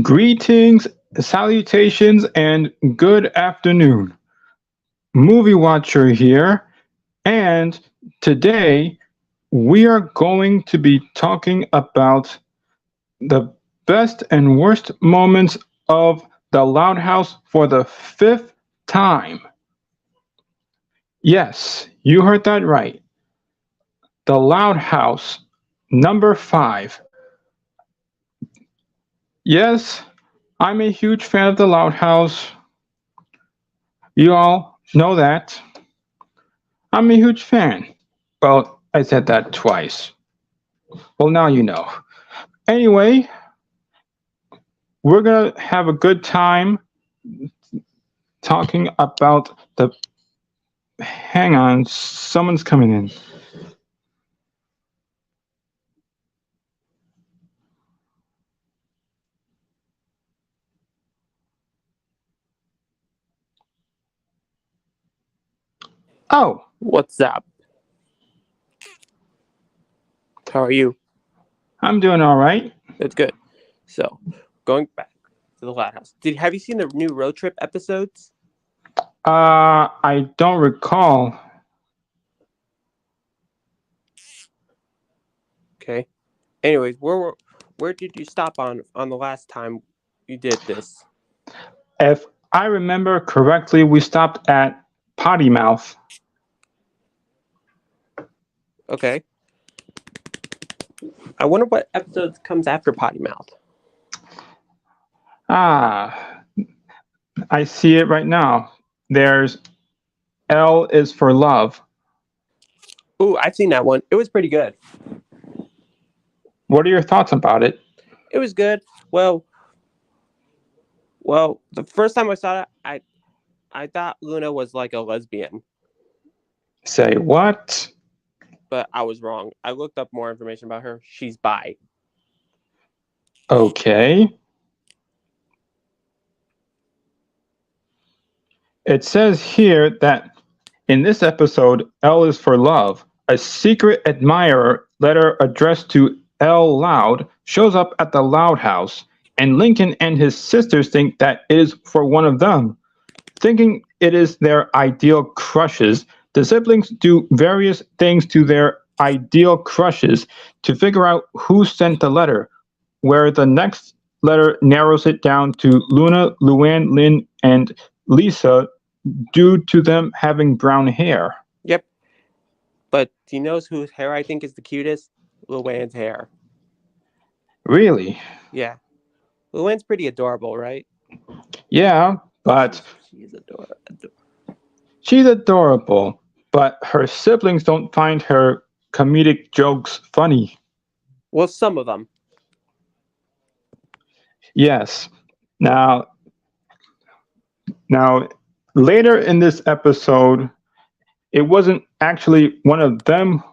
Greetings, salutations, and good afternoon. Movie Watcher here, and today we are going to be talking about the best and worst moments of The Loud House for the fifth time. Yes, you heard that right. The Loud House, number five. Yes, I'm a huge fan of The Loud House. You all know that. I'm a huge fan. Well, I said that twice. Well, now you know. Anyway, we're gonna have a good time talking about the. Hang on, someone's coming in. Oh, What's up? How are you? I'm doing all right. That's good. So, going back to the Loud House. Have you seen the new road trip episodes? I don't recall. Okay. Anyways, where did you stop on the last time you did this? If I remember correctly, we stopped at Potty Mouth. Okay. I wonder what episode comes after Potty Mouth. Ah, I see it right now. There's L is for love. Ooh, I've seen that one. It was pretty good. What are your thoughts about it? It was good. Well, the first time I saw it, I thought Luna was like a lesbian, Say what? but I was wrong. I looked up more information about her. She's bi. Okay. It says here that in this episode, L is for love. A secret admirer letter addressed to L Loud shows up at the Loud House, and Lincoln and his sisters think that it is for one of them. Thinking it is their ideal crushes, the siblings do various things to their ideal crushes to figure out who sent the letter, where the next letter narrows it down to Luna, Luann, Lynn, and Lisa due to them having brown hair. Yep. But do you know whose hair I think is the cutest? Luann's hair. Really? Yeah. Luann's pretty adorable, right? Yeah, but She's adorable. she's adorable, but her siblings don't find her comedic jokes funny. Well, some of them. Yes. Now, now later in this episode, it wasn't actually one of them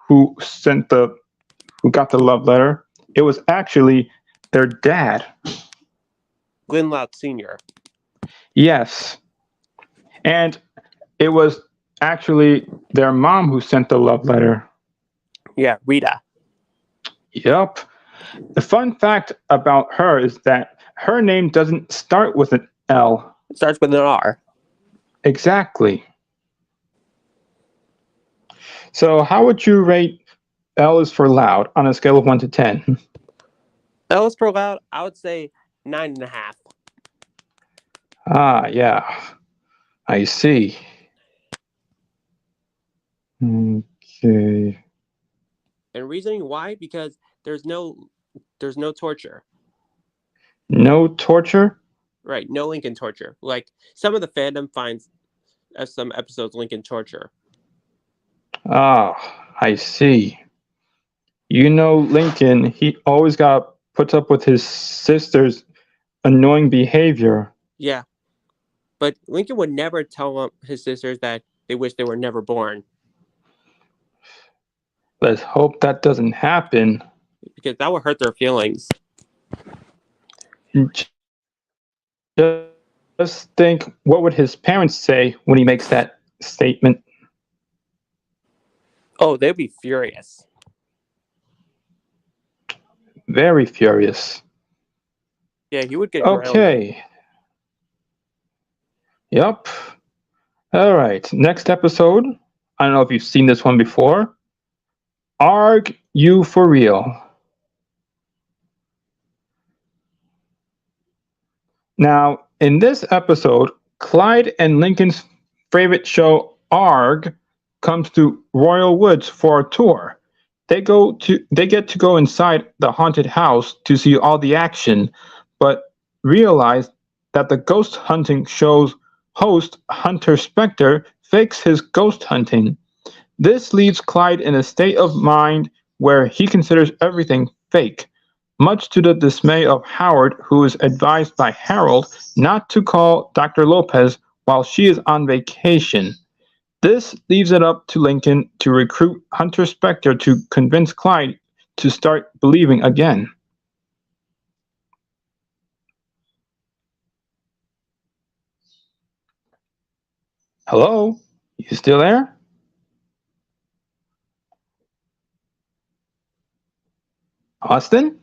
who sent the who got the love letter. It was actually their dad. Glenn Loud Sr. Yes. And it was actually their mom who sent the love letter. Yeah, Rita. Yep. The fun fact about her is that her name doesn't start with an L. It starts with an R. Exactly. So, how would you rate L is for loud on a scale of 1 to 10? L is for Loud, I would say 9.5. Ah, yeah. I see. Okay. And reasoning why? Because there's no torture. No torture? Right, no Lincoln torture. Like some of the fandom finds some episodes Lincoln torture. Ah, I see. You know, Lincoln, he always got put up with his sister's annoying behavior. Yeah. But Lincoln would never tell his sisters that they wish they were never born. Let's hope that doesn't happen. Because that would hurt their feelings. Just think, what would his parents say when he makes that statement? Oh, they'd be furious. Very furious. Yeah, he would get grounded. Okay. Yep. All right. Next episode. I don't know if you've seen this one before. Arg you for real. Now, in this episode, Clyde and Lincoln's favorite show, Arg, comes to Royal Woods for a tour. They get to go inside the haunted house to see all the action, but realize that the ghost hunting show's host, Hunter Spector, fakes his ghost hunting. This leaves Clyde in a state of mind where he considers everything fake, much to the dismay of Howard, who is advised by Harold not to call Dr. Lopez while she is on vacation. This leaves it up to Lincoln to recruit Hunter Spector to convince Clyde to start believing again. Hello? You still there? Austin?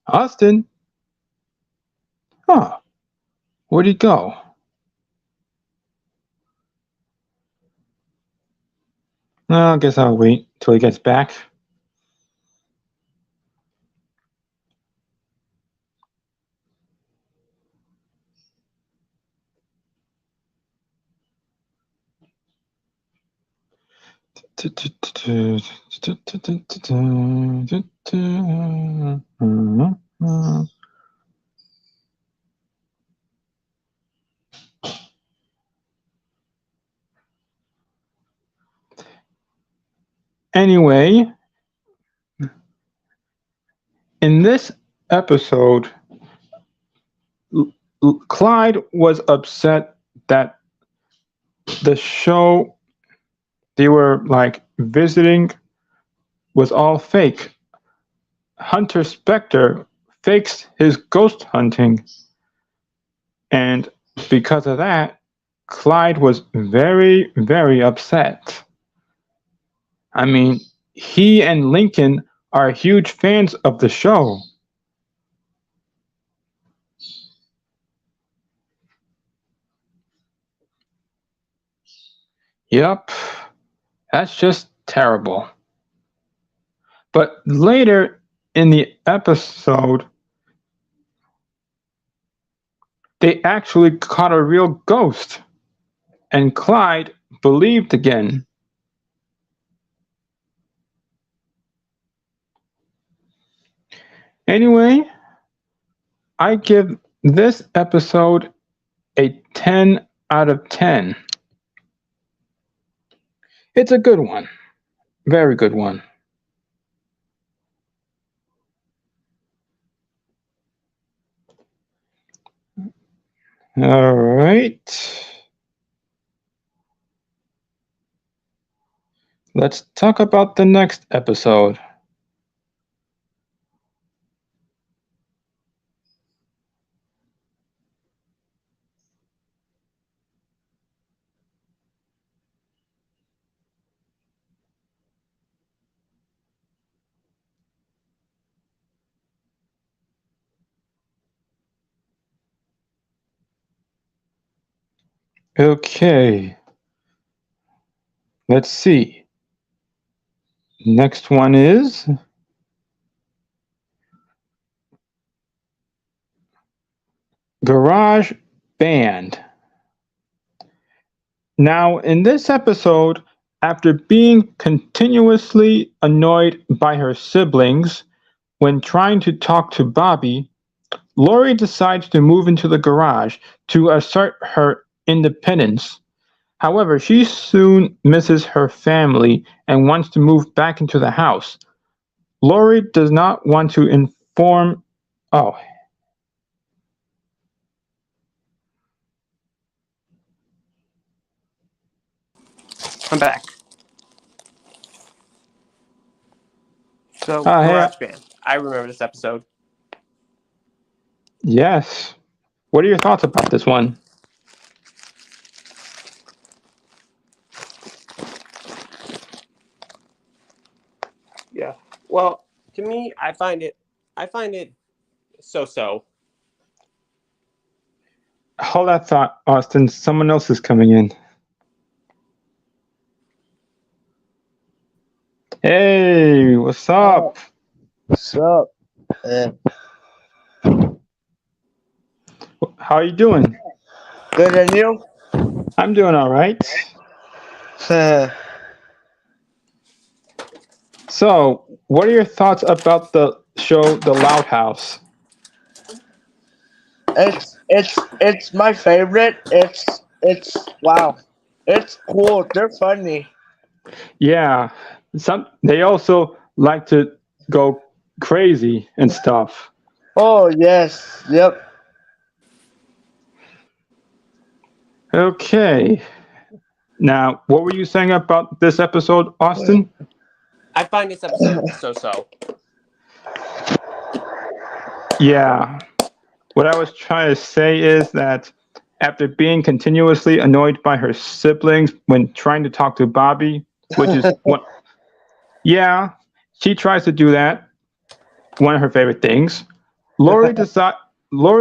Austin? Huh. Where'd he go? I guess I'll wait till he gets back. Anyway, in this episode, Clyde was upset that the show they were like visiting was all fake. Hunter Spector fakes his ghost hunting, and because of that, Clyde was very, very upset. I mean, he and Lincoln are huge fans of the show. Yep, that's just terrible. But later in the episode, they actually caught a real ghost, and Clyde believed again. Anyway, I give this episode a 10 out of 10. It's a good one. Very good one. All right. Let's talk about the next episode. Okay. Let's see. Next one is Garage Band. Now, in this episode, after being continuously annoyed by her siblings when trying to talk to Bobby, Lori decides to move into the garage to assert her independence. However, she soon misses her family and wants to move back into the house. Lori does not want to inform. Oh, I'm back. So, hey, Garage Band. I remember this episode. yes. What are your thoughts about this one? Yeah. Well, to me, I find it so. Hold that thought, Austin. Someone else is coming in. Hey, what's up? What's up? How are you doing? Good, and you? I'm doing all right. So, what are your thoughts about the show The Loud House? It's my favorite. It's wow. It's cool. They're funny. Yeah, they also like to go crazy and stuff. Oh yes, yep. Okay. Now, what were you saying about this episode, Austin? I find this episode so. Yeah. What I was trying to say is that after being continuously annoyed by her siblings when trying to talk to Bobby, which is what, yeah, she tries to do that. One of her favorite things. Lori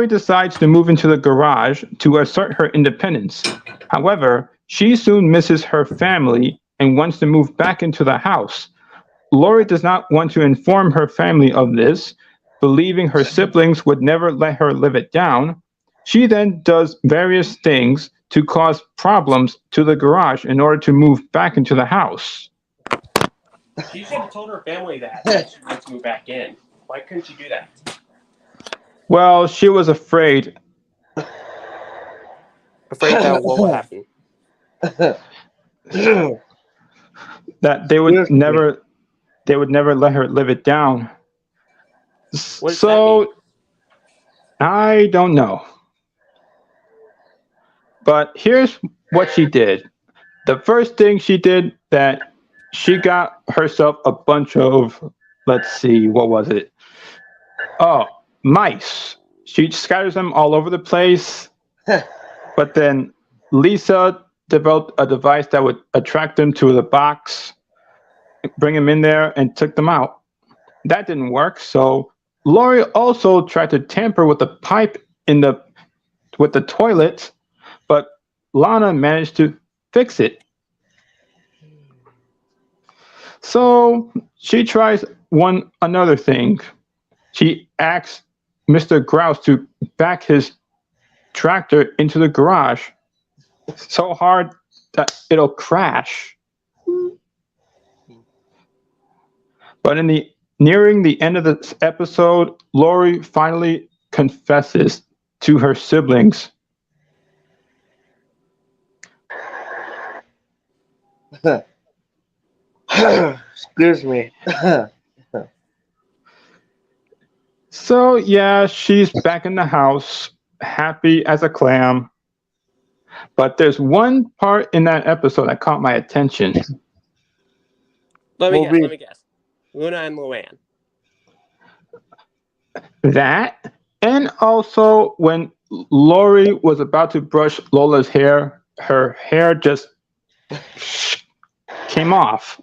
decides to move into the garage to assert her independence. However, she soon misses her family and wants to move back into the house. Lori does not want to inform her family of this, believing her siblings would never let her live it down. She then does various things to cause problems to the garage in order to move back into the house. She should have told her family that she wants to move back in. Why couldn't she do that? Well, she was afraid Afraid that what will happen? that Excuse me. they would never let her live it down. What does that mean? So I don't know. But here's what she did. The first thing she did that she got herself a bunch of, let's see, what was it? Oh, mice. She scatters them all over the place. But then Lisa developed a device that would attract them to the box, bring them in there, and took them out. That didn't work. So Lori also tried to tamper with the pipe in the with the toilet, but Lana managed to fix it. So she tries another thing. She asks Mr. Grouse to back his tractor into the garage so hard that it'll crash. But nearing the end of the episode, Lori finally confesses to her siblings. Excuse me. So yeah, she's back in the house, happy as a clam. But there's one part in that episode that caught my attention. Let me Movie. guess. Luna and Luann. That, and also when Lori was about to brush Lola's hair, her hair just came off.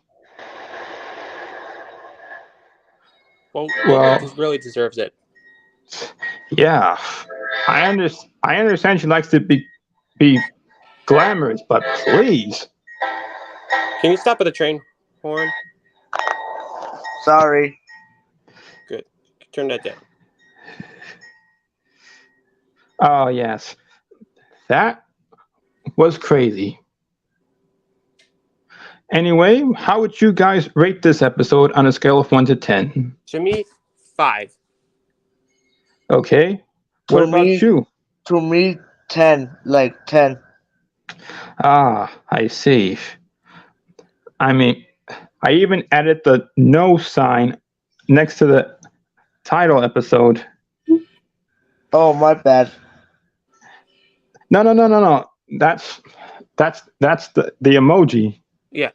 Well, Lola just really deserves it. Yeah, I understand she likes to be glamorous, but please. Can you stop at the train horn? Sorry. Good. Turn that down. Oh yes, that was crazy. Anyway, how would you guys rate this episode on a scale of 1 to 10? To me, 5. Okay. What about you? To me, 10. Like 10. Ah, I see. I mean, I even added the no sign next to the title episode. Oh, my bad. No. That's the emoji. Yeah.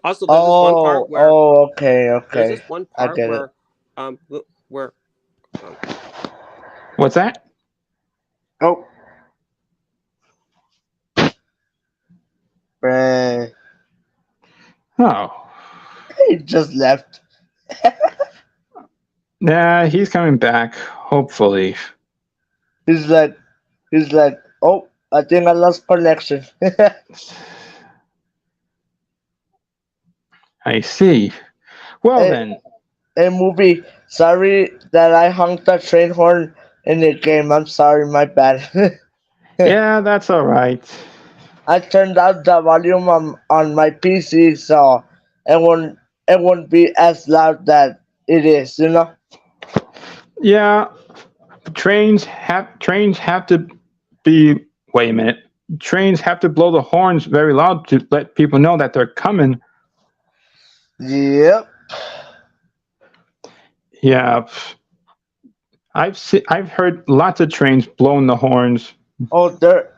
Also, there's this one part where. Oh, okay. There's this one I part get where, it. where. What's that? Oh. Bruh. Oh. He just left. Nah, he's coming back, hopefully. He's like, he's like, oh, I think I lost connection. I see. Well Hey, then, hey, movie. Sorry that I hung the train horn in the game. I'm sorry, my bad. yeah, that's alright. I turned out the volume on my PC so it won't be as loud that it is, you know? Yeah, trains have to be. Wait a minute. Trains have to blow the horns very loud to let people know that they're coming. Yep. Yeah, I've heard lots of trains blowing the horns. Oh, there.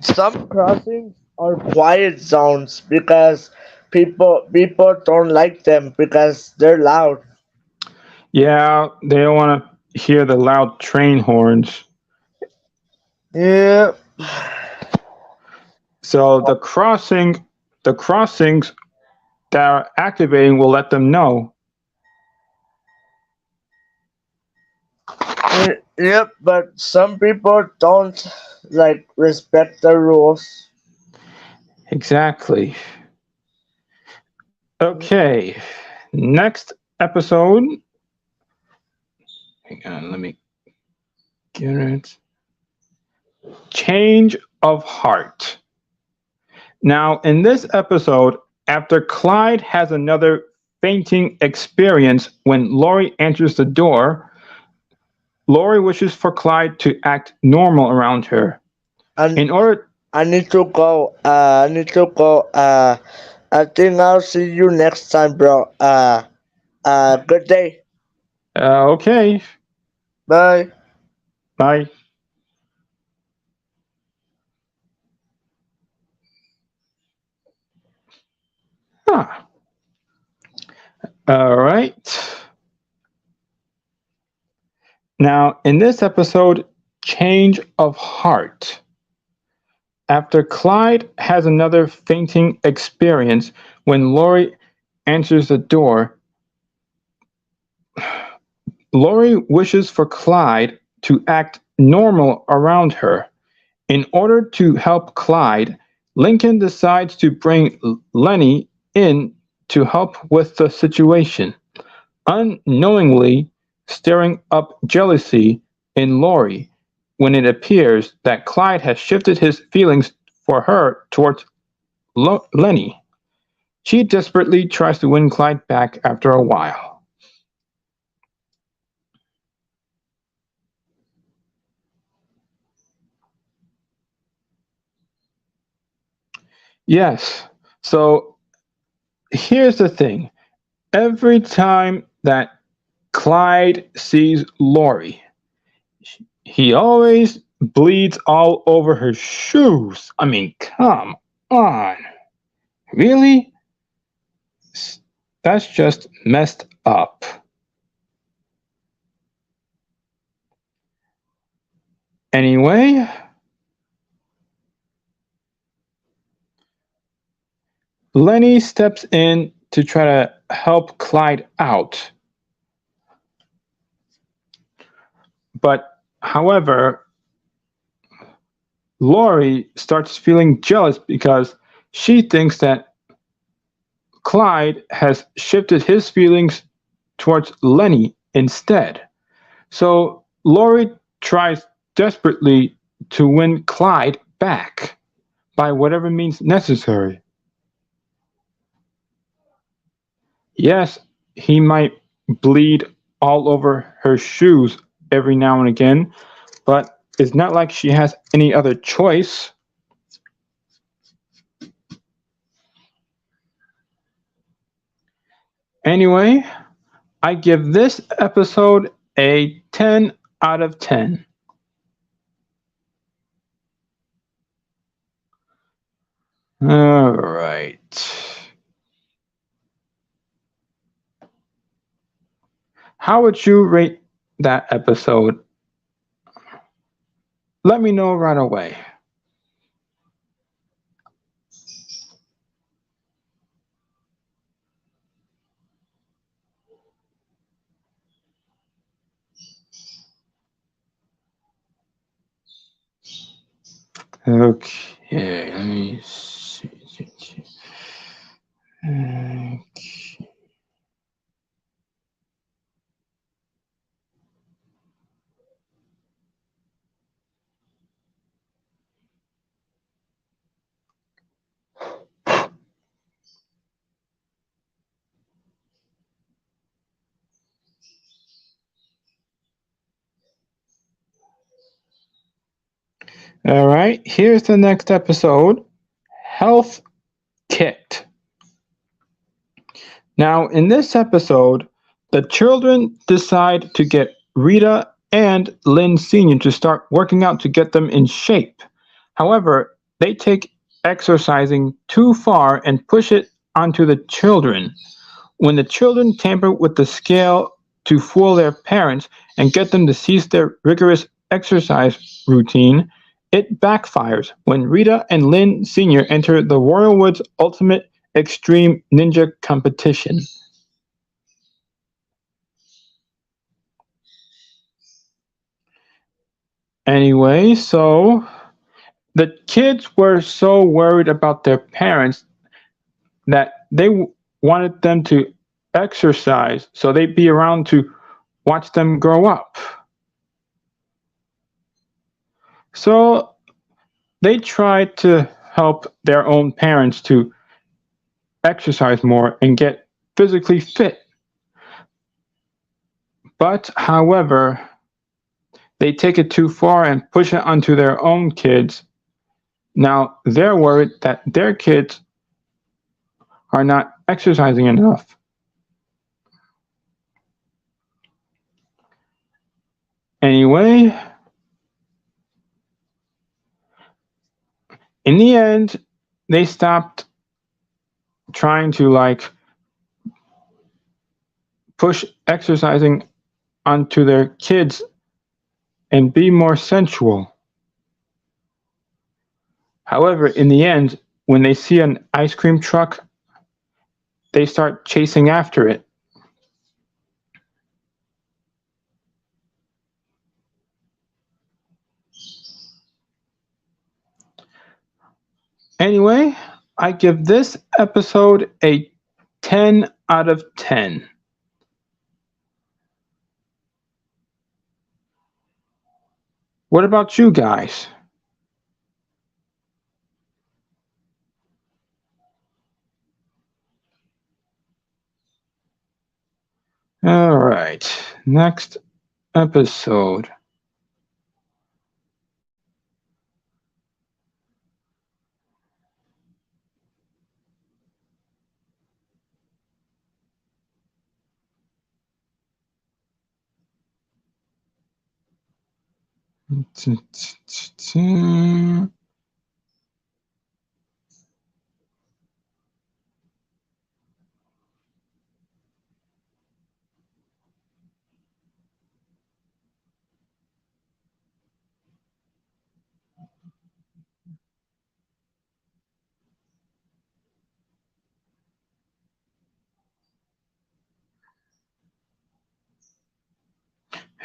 Some crossings are quiet zones because people don't like them because they're loud. Yeah, they don't want to hear the loud train horns. Yep. So the crossings that are activating will let them know. Yep. But some people don't like respect the rules. Exactly. Okay. Next episode. Hang on, let me get it. Change of heart. Now, in this episode, after Clyde has another fainting experience when Laurie enters the door, Laurie wishes for Clyde to act normal around her. And In order, I need to go. I need to go. I think I'll see you next time, bro. Good day. okay, Bye. bye. Ah, all right. Now, in this episode, change of heart. After Clyde has another fainting experience when Laurie answers the door, Laurie wishes for Clyde to act normal around her. In order to help Clyde, Lincoln decides to bring Lenny in to help with the situation, unknowingly stirring up jealousy in Laurie when it appears that Clyde has shifted his feelings for her towards Lenny. She desperately tries to win Clyde back after a while. Yes, so here's the thing. Every time that Clyde sees Laurie, he always bleeds all over her shoes. I mean, come on. Really? That's just messed up. Anyway, Lenny steps in to try to help Clyde out. But, however, Laurie starts feeling jealous because she thinks that Clyde has shifted his feelings towards Lenny instead. So Laurie tries desperately to win Clyde back by whatever means necessary. Yes, he might bleed all over her shoes every now and again, but it's not like she has any other choice. Anyway, I give this episode a 10 out of 10. All right. How would you rate that episode? Let me know right away. Okay, let me see. Okay. All right, here's the next episode, Health Kit. Now, in this episode, the children decide to get Rita and Lynn Sr. to start working out to get them in shape. However, they take exercising too far and push it onto the children. When the children tamper with the scale to fool their parents and get them to cease their rigorous exercise routine, it backfires when Rita and Lynn Sr. enter the Royal Woods Ultimate Extreme Ninja Competition. Anyway, so the kids were so worried about their parents that they wanted them to exercise so they'd be around to watch them grow up. So they tried to help their own parents to exercise more and get physically fit. But, however, they take it too far and push it onto their own kids. Now they're worried that their kids are not exercising enough. Anyway, in the end, they stopped trying to push exercising onto their kids and be more sensual. However, in the end, when they see an ice cream truck, they start chasing after it. Anyway, I give this episode a 10 out of 10. What about you guys? All right, next episode.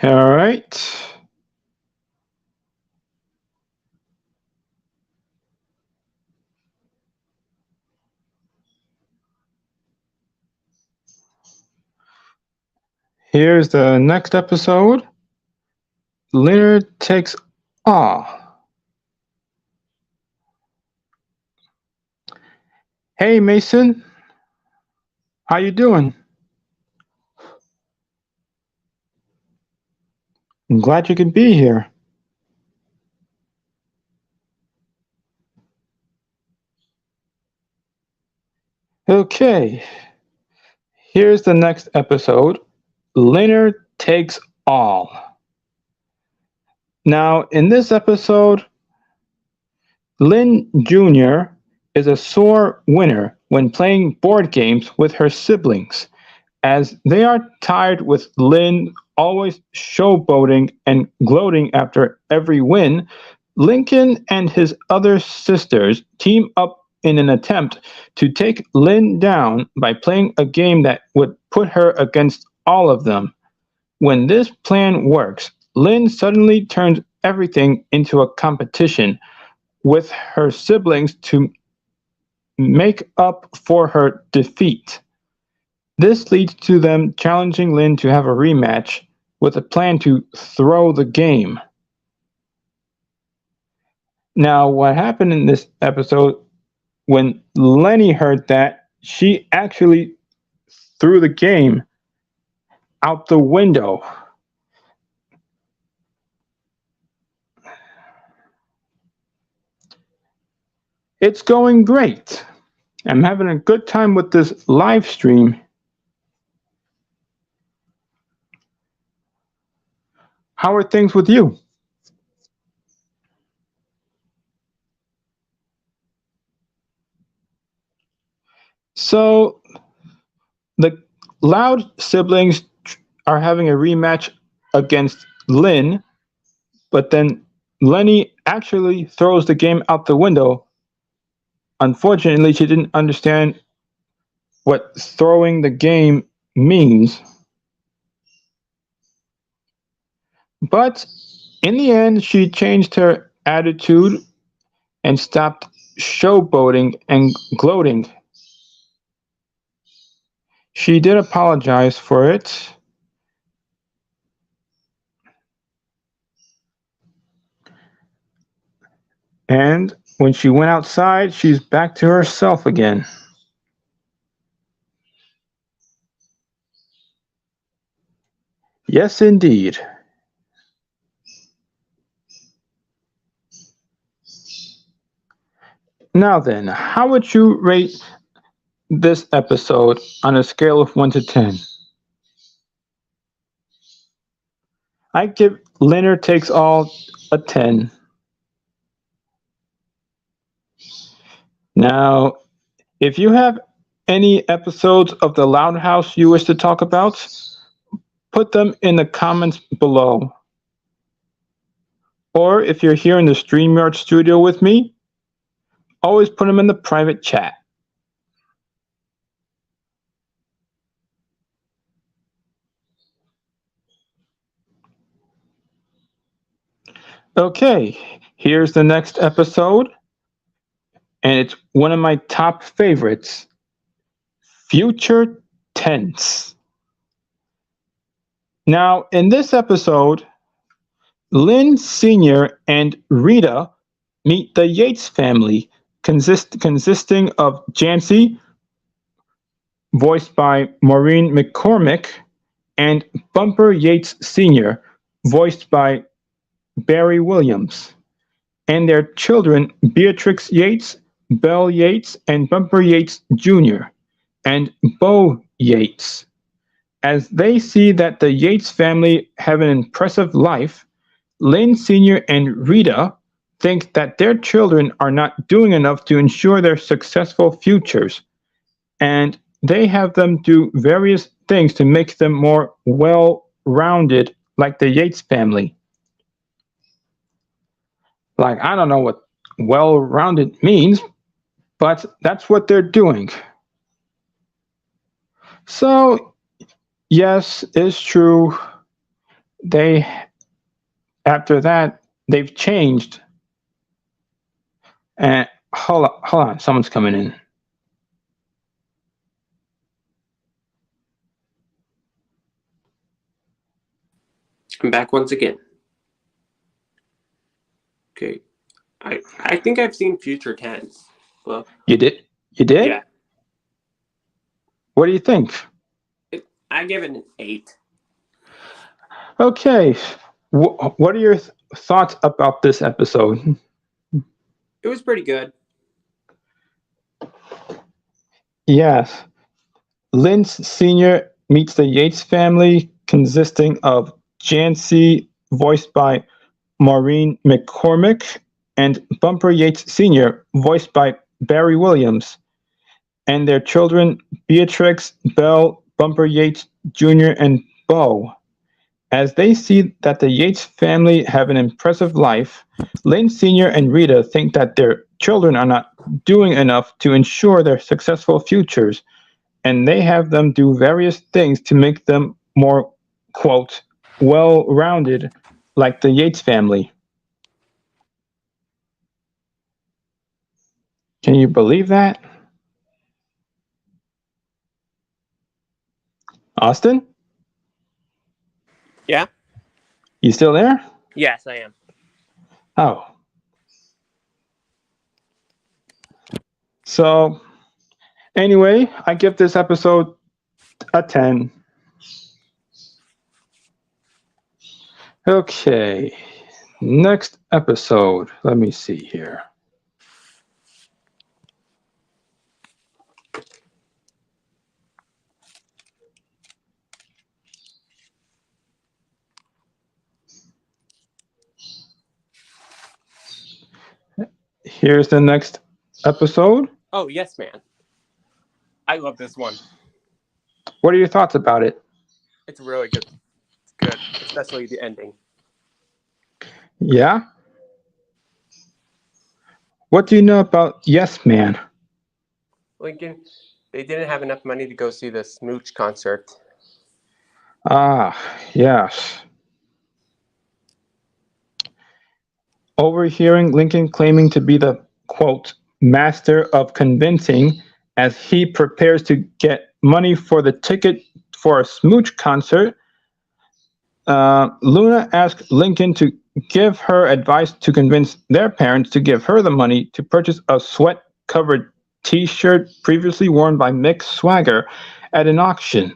All right. Here's the next episode. Leonard takes all. Hey Mason, how you doing? I'm glad you could be here. Okay, here's the next episode. Leonard takes all. Now, in this episode, Lynn Jr. is a sore winner when playing board games with her siblings, as they are tired with Lynn always showboating and gloating after every win. Lincoln and his other sisters team up in an attempt to take Lynn down by playing a game that would put her against all of them. When this plan works, Lynn suddenly turns everything into a competition, with her siblings to make up for her defeat. This leads to them challenging Lynn to have a rematch with a plan to throw the game. Now, what happened in this episode, when Lenny heard that, she actually threw the game out the window. It's going great. I'm having a good time with this live stream. How are things with you? So, the Loud siblings are having a rematch against Lynn, but then Lenny actually throws the game out the window. Unfortunately, she didn't understand what throwing the game means. But in the end, she changed her attitude and stopped showboating and gloating. She did apologize for it. And when she went outside, she's back to herself again. Yes, indeed. Now then, how would you rate this episode on a scale of 1 to 10? I give Leonard Takes All a 10. Now, if you have any episodes of The Loud House you wish to talk about, put them in the comments below. Or if you're here in the StreamYard studio with me, always put them in the private chat. Okay, here's the next episode, and it's one of my top favorites, Future Tense. Now, in this episode, Lynn Sr. and Rita meet the Yates family, consisting of Jancy, voiced by Maureen McCormick, and Bumper Yates Sr., voiced by Barry Williams, and their children Beatrix Yates, Belle Yates, and Bumper Yates Jr., and Bo Yates. As they see that the Yates family have an impressive life, Lynn Sr. and Rita think that their children are not doing enough to ensure their successful futures, and they have them do various things to make them more well-rounded like the Yates family. Like, I don't know what well-rounded means, but that's what they're doing. So, yes, it's true. After that, they've changed. And hold on, someone's coming in. I'm back once again. Okay. I think I've seen Future Tense. Well, You did? You did? yeah. What do you think? I give it an 8. Okay. What are your thoughts about this episode? It was pretty good. Yes. Lynn Sr. meets the Yates family, consisting of Jancy, voiced by Maureen McCormick, and Bumper Yates Sr., voiced by Barry Williams, and their children Beatrix, Belle, Bumper Yates Jr., and Bo. As they see that the Yates family have an impressive life, Lynn Sr. and Rita think that their children are not doing enough to ensure their successful futures, and they have them do various things to make them more, quote, well-rounded like the Yates family. Can you believe that? Austin? Yeah? You still there? Yes, I am. Oh. So, anyway, I give this episode a 10. Okay. Next episode. Let me see here. Here's the next episode. Oh, yes, man. I love this one. What are your thoughts about it? It's really good. It's good, especially the ending. Yeah? What do you know about Yes Man? Lincoln, they didn't have enough money to go see the Smooch concert. Ah, yes. Overhearing Lincoln claiming to be the, quote, master of convincing as he prepares to get money for the ticket for a Smooch concert, Luna asks Lincoln to give her advice to convince their parents to give her the money to purchase a sweat-covered T-shirt previously worn by Mick Swagger at an auction.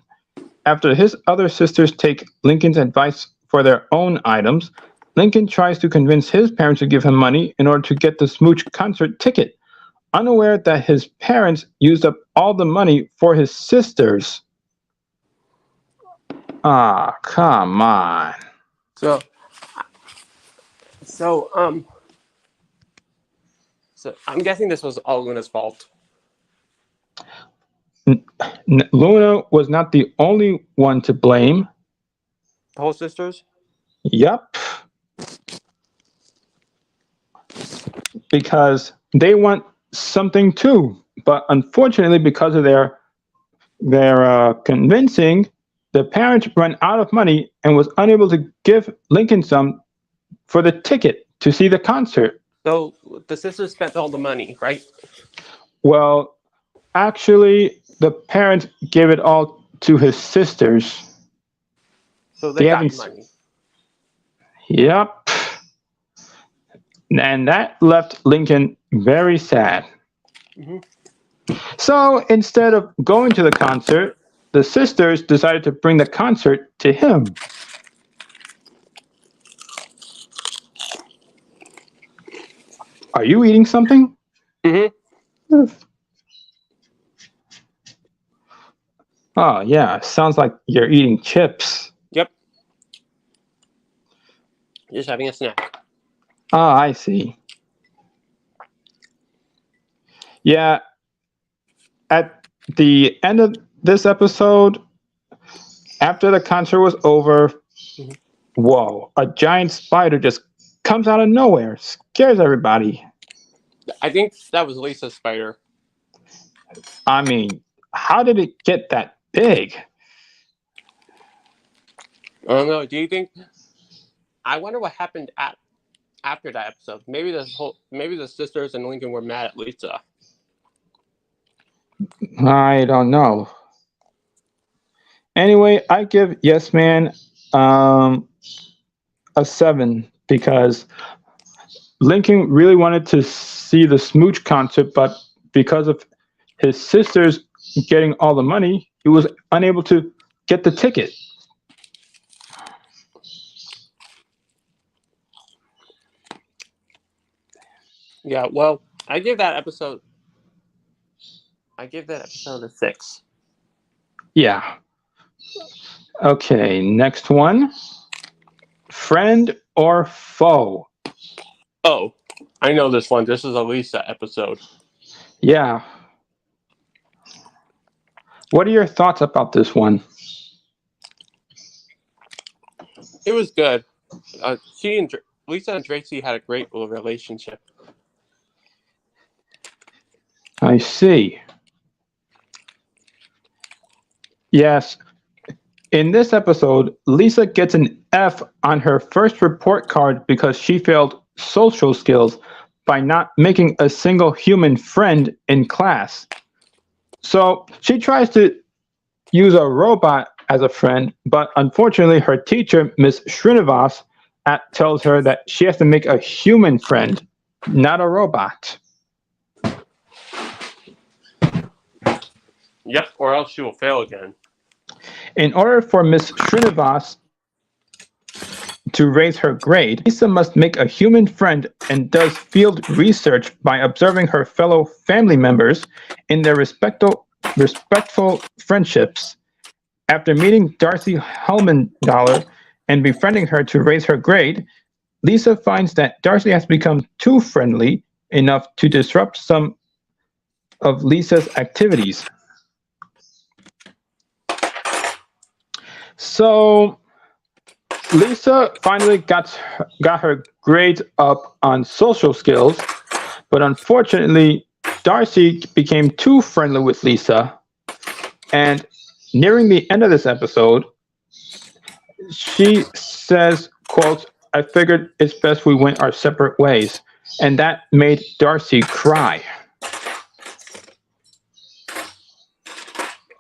After his other sisters take Lincoln's advice for their own items, Lincoln tries to convince his parents to give him money in order to get the Smooch concert ticket, unaware that his parents used up all the money for his sisters. Ah, come on. So, so, so I'm guessing this was all Luna's fault. Luna was not the only one to blame. The whole sisters? Yup. Because they want something too, but unfortunately, because of their convincing, the parents ran out of money and was unable to give Lincoln some for the ticket to see the concert. So the sisters spent all the money, right? Well, actually, the parents gave it all to his sisters. So they got haven't. money. Yep. And that left Lincoln very sad. Mhm. So instead of going to the concert, the sisters decided to bring the concert to him. Are you eating something? Mm-hmm. Oh, yeah. Sounds like you're eating chips. Yep. Just having a snack. Ah, I see. Yeah. At the end of this episode, after the concert was over, whoa, a giant spider just comes out of nowhere, scares everybody. I think that was Lisa's spider. I mean, how did it get that big? I don't know. Do you think? I wonder what happened after that episode. Maybe the sisters and Lincoln were mad at Lisa. I don't know. Anyway, I give Yes Man a 7 because Lincoln really wanted to see the Smooch concert, but because of his sisters getting all the money, he was unable to get the ticket. Yeah. Well, I give that episode a 6. Yeah. Okay, next one. Friend or foe? Oh, I know this one. This is a Lisa episode. Yeah. What are your thoughts about this one? It was good. Lisa and Tracy had a great relationship. I see. Yes. In this episode, Lisa gets an F on her first report card because she failed social skills, by not making a single human friend in class. So she tries to use a robot as a friend, but unfortunately her teacher, Miss Srinivas, tells her that she has to make a human friend, not a robot. Yep, or else she will fail again. In order for Miss Srinivas to raise her grade, Lisa must make a human friend and does field research by observing her fellow family members in their respectful friendships. After meeting Darcy Helmendahler and befriending her to raise her grade, Lisa finds that Darcy has become too friendly enough to disrupt some of Lisa's activities. So Lisa finally got her grades up on social skills, but unfortunately, Darcy became too friendly with Lisa, and nearing the end of this episode, she says, quote, "I figured it's best we went our separate ways," and that made Darcy cry.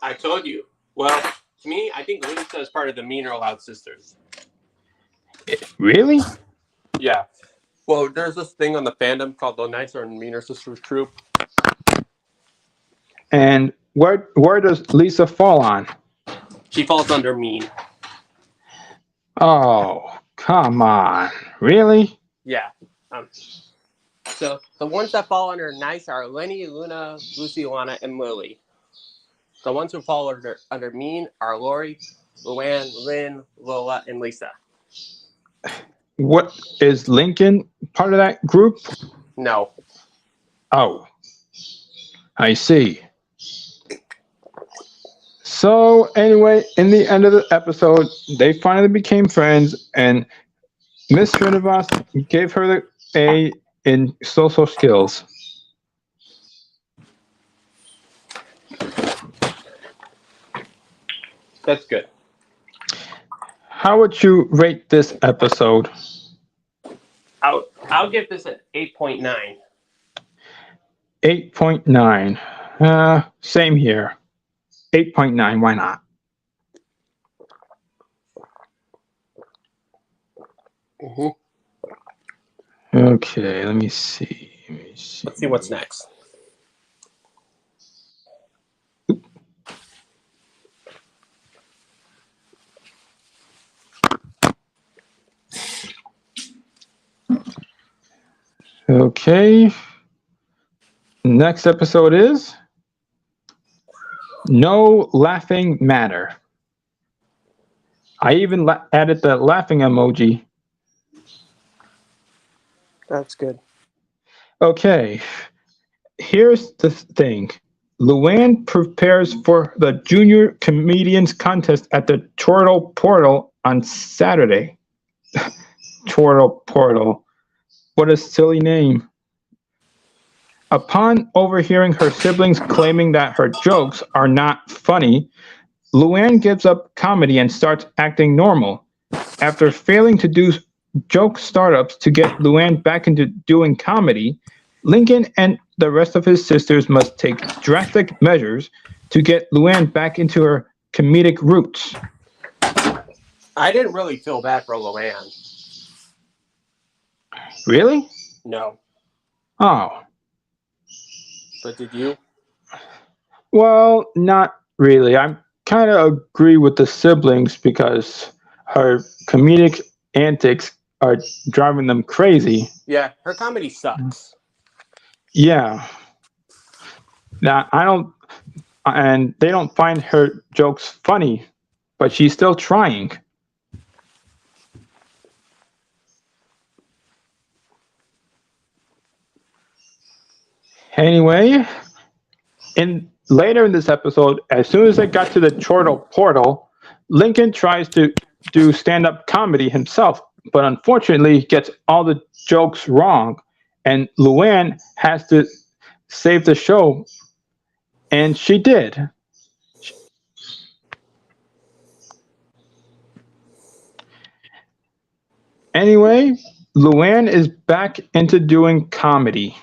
I told you. Well, to me, I think Lisa is part of the Meaner Loud sisters. Really? Yeah. Well, there's this thing on the fandom called the Nicer and Meaner Sisters Troop. And where does Lisa fall on? She falls under Mean. Oh, come on. Really? Yeah. So the ones that fall under Nice are Lenny, Luna, Lucy, Lana, and Lily. The ones who fall under Mean are Lori, Luann, Lynn, Lola, and Lisa. What is Lincoln part of that group? No. Oh, I see. So anyway, in the end of the episode, they finally became friends, and Miss Srinivas gave her the A in social skills. That's good. How would you rate this episode? I'll give this an 8.9. 8.9. Same here. 8.9. Why not? Mm-hmm. Okay, let me see. Let's see what's next. Okay. Next episode is No Laughing Matter. I even added the laughing emoji. That's good. Okay. Here's the thing. Luann prepares for the Junior Comedians Contest at the Chortle Portal on Saturday. Chortle Portal. What a silly name. Upon overhearing her siblings claiming that her jokes are not funny, Luann gives up comedy and starts acting normal. After failing to do joke startups to get Luann back into doing comedy, Lincoln and the rest of his sisters must take drastic measures to get Luann back into her comedic roots. I didn't really feel bad for Luann. Really? No. Oh. But did you? Well, not really. I kind of agree with the siblings because her comedic antics are driving them crazy. Yeah, her comedy sucks. Yeah. Now, and they don't find her jokes funny, but she's still trying. Anyway, later in this episode, as soon as they got to the Chortle Portal, Lincoln tries to do stand-up comedy himself, but unfortunately gets all the jokes wrong, and Luann has to save the show, and she did. Anyway, Luann is back into doing comedy.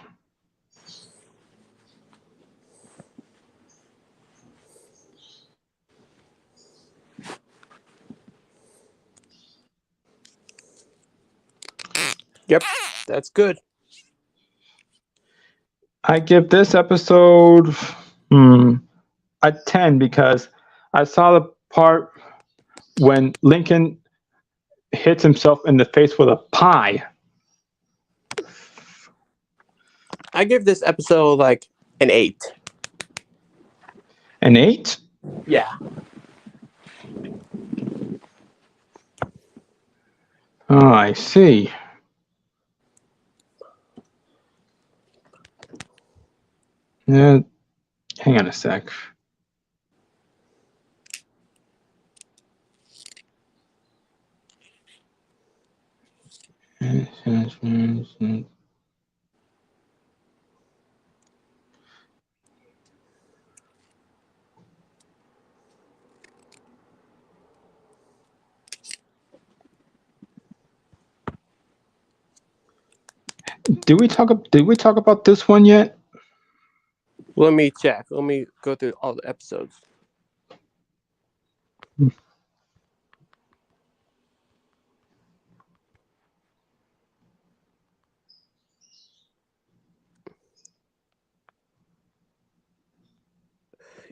Yep, that's good. I give this episode a 10 because I saw the part when Lincoln hits himself in the face with a pie. I give this episode like an 8. An 8? Yeah. Oh, I see. Yeah, hang on a sec. Did we talk about this one yet? Let me check. Let me go through all the episodes.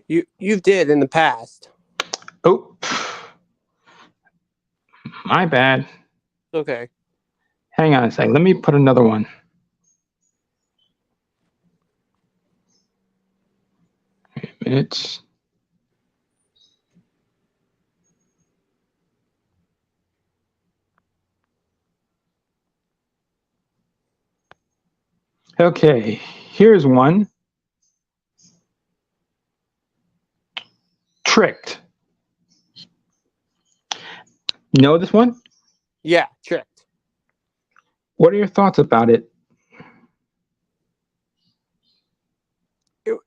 You did in the past. Oh, my bad. Okay. Hang on a sec. Let me put another one. It's okay. Here's one. Tricked. Know this one? Yeah, tricked. What are your thoughts about it?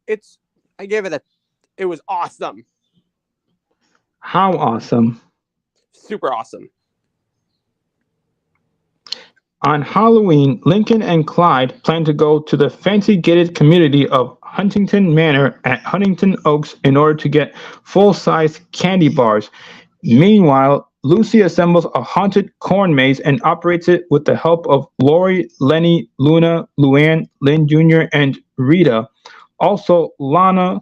It's. I gave it a. It was awesome. How awesome. Super awesome. On Halloween, Lincoln and Clyde plan to go to the fancy gated community of Huntington Manor at Huntington Oaks in order to get full-size candy bars. Meanwhile, Lucy assembles a haunted corn maze and operates it with the help of Lori, Lenny, Luna, Luann, Lynn Jr., and Rita. Also, Lana,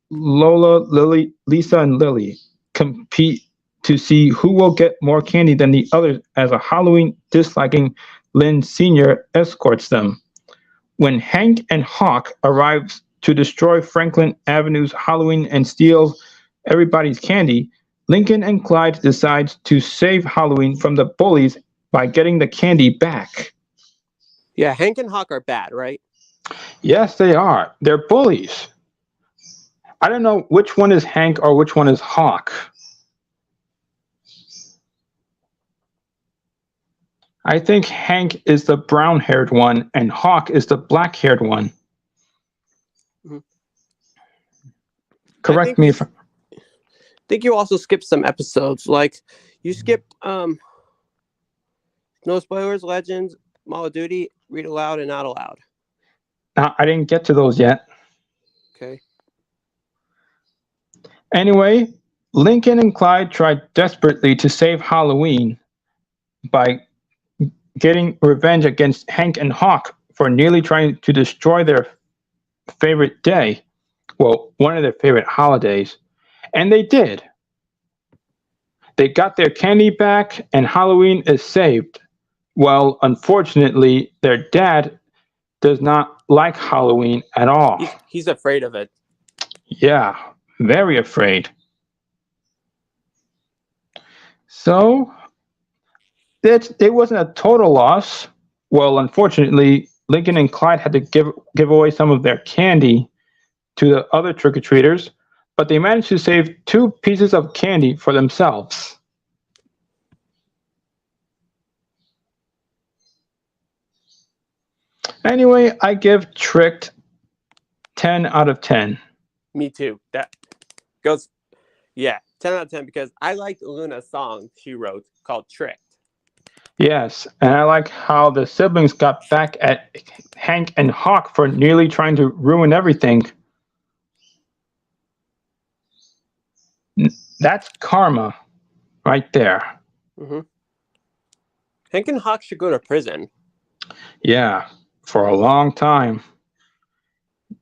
Lola, Lily, Lisa, and Lily compete to see who will get more candy than the others as a Halloween disliking Lynn Sr. escorts them. When Hank and Hawk arrives to destroy Franklin Avenue's Halloween and steals everybody's candy, Lincoln and Clyde decide to save Halloween from the bullies by getting the candy back. Yeah, Hank and Hawk are bad, right? Yes, they are. They're bullies. I don't know which one is Hank or which one is Hawk. I think Hank is the brown-haired one and Hawk is the black-haired one. Mm-hmm. Correct me if I think you also skipped some episodes. Like you skipped No Spoilers, Legends, Call of Duty, Read Aloud, and Not Allowed. I didn't get to those yet. Okay. Anyway, Lincoln and Clyde try desperately to save Halloween by getting revenge against Hank and Hawk for nearly trying to destroy their favorite day. Well, one of their favorite holidays. And they did. They got their candy back and Halloween is saved. Well, unfortunately, their dad does not like Halloween at all. He's afraid of it. Yeah, very afraid. So, it wasn't a total loss. Well, unfortunately, Lincoln and Clyde had to give away some of their candy to the other trick-or-treaters, but they managed to save 2 pieces of candy for themselves. Anyway, I give Tricked 10 out of 10. Me too. That goes, yeah, 10 out of 10 because I liked Luna's song she wrote called Tricked. Yes, and I like how the siblings got back at Hank and Hawk for nearly trying to ruin everything. That's karma right there. Hmm. Hank and Hawk should go to prison. Yeah, for a long time.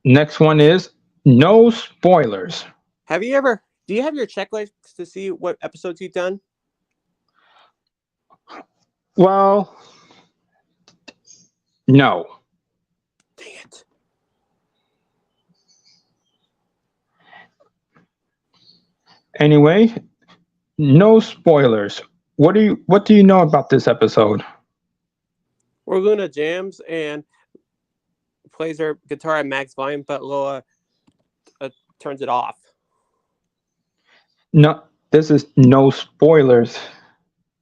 Next one is no spoilers. Have you ever? Do you have your checklist to see what episodes you've done? Well, no. Dang it! Anyway, no spoilers. What do you know about this episode? Where Luna jams and plays her guitar at max volume, but Lola turns it off. No, this is no spoilers.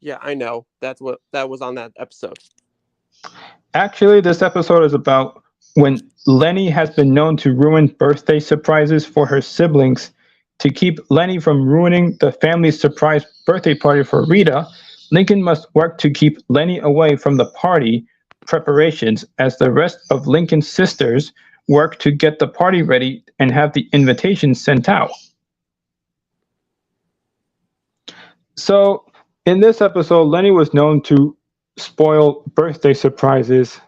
Yeah, I know. That was on that episode. Actually, this episode is about when Lenny has been known to ruin birthday surprises for her siblings. To keep Lenny from ruining the family's surprise birthday party for Rita, Lincoln must work to keep Lenny away from the party preparations as the rest of Lincoln's sisters work to get the party ready and have the invitations sent out. So, in this episode, Lenny was known to spoil birthday surprises.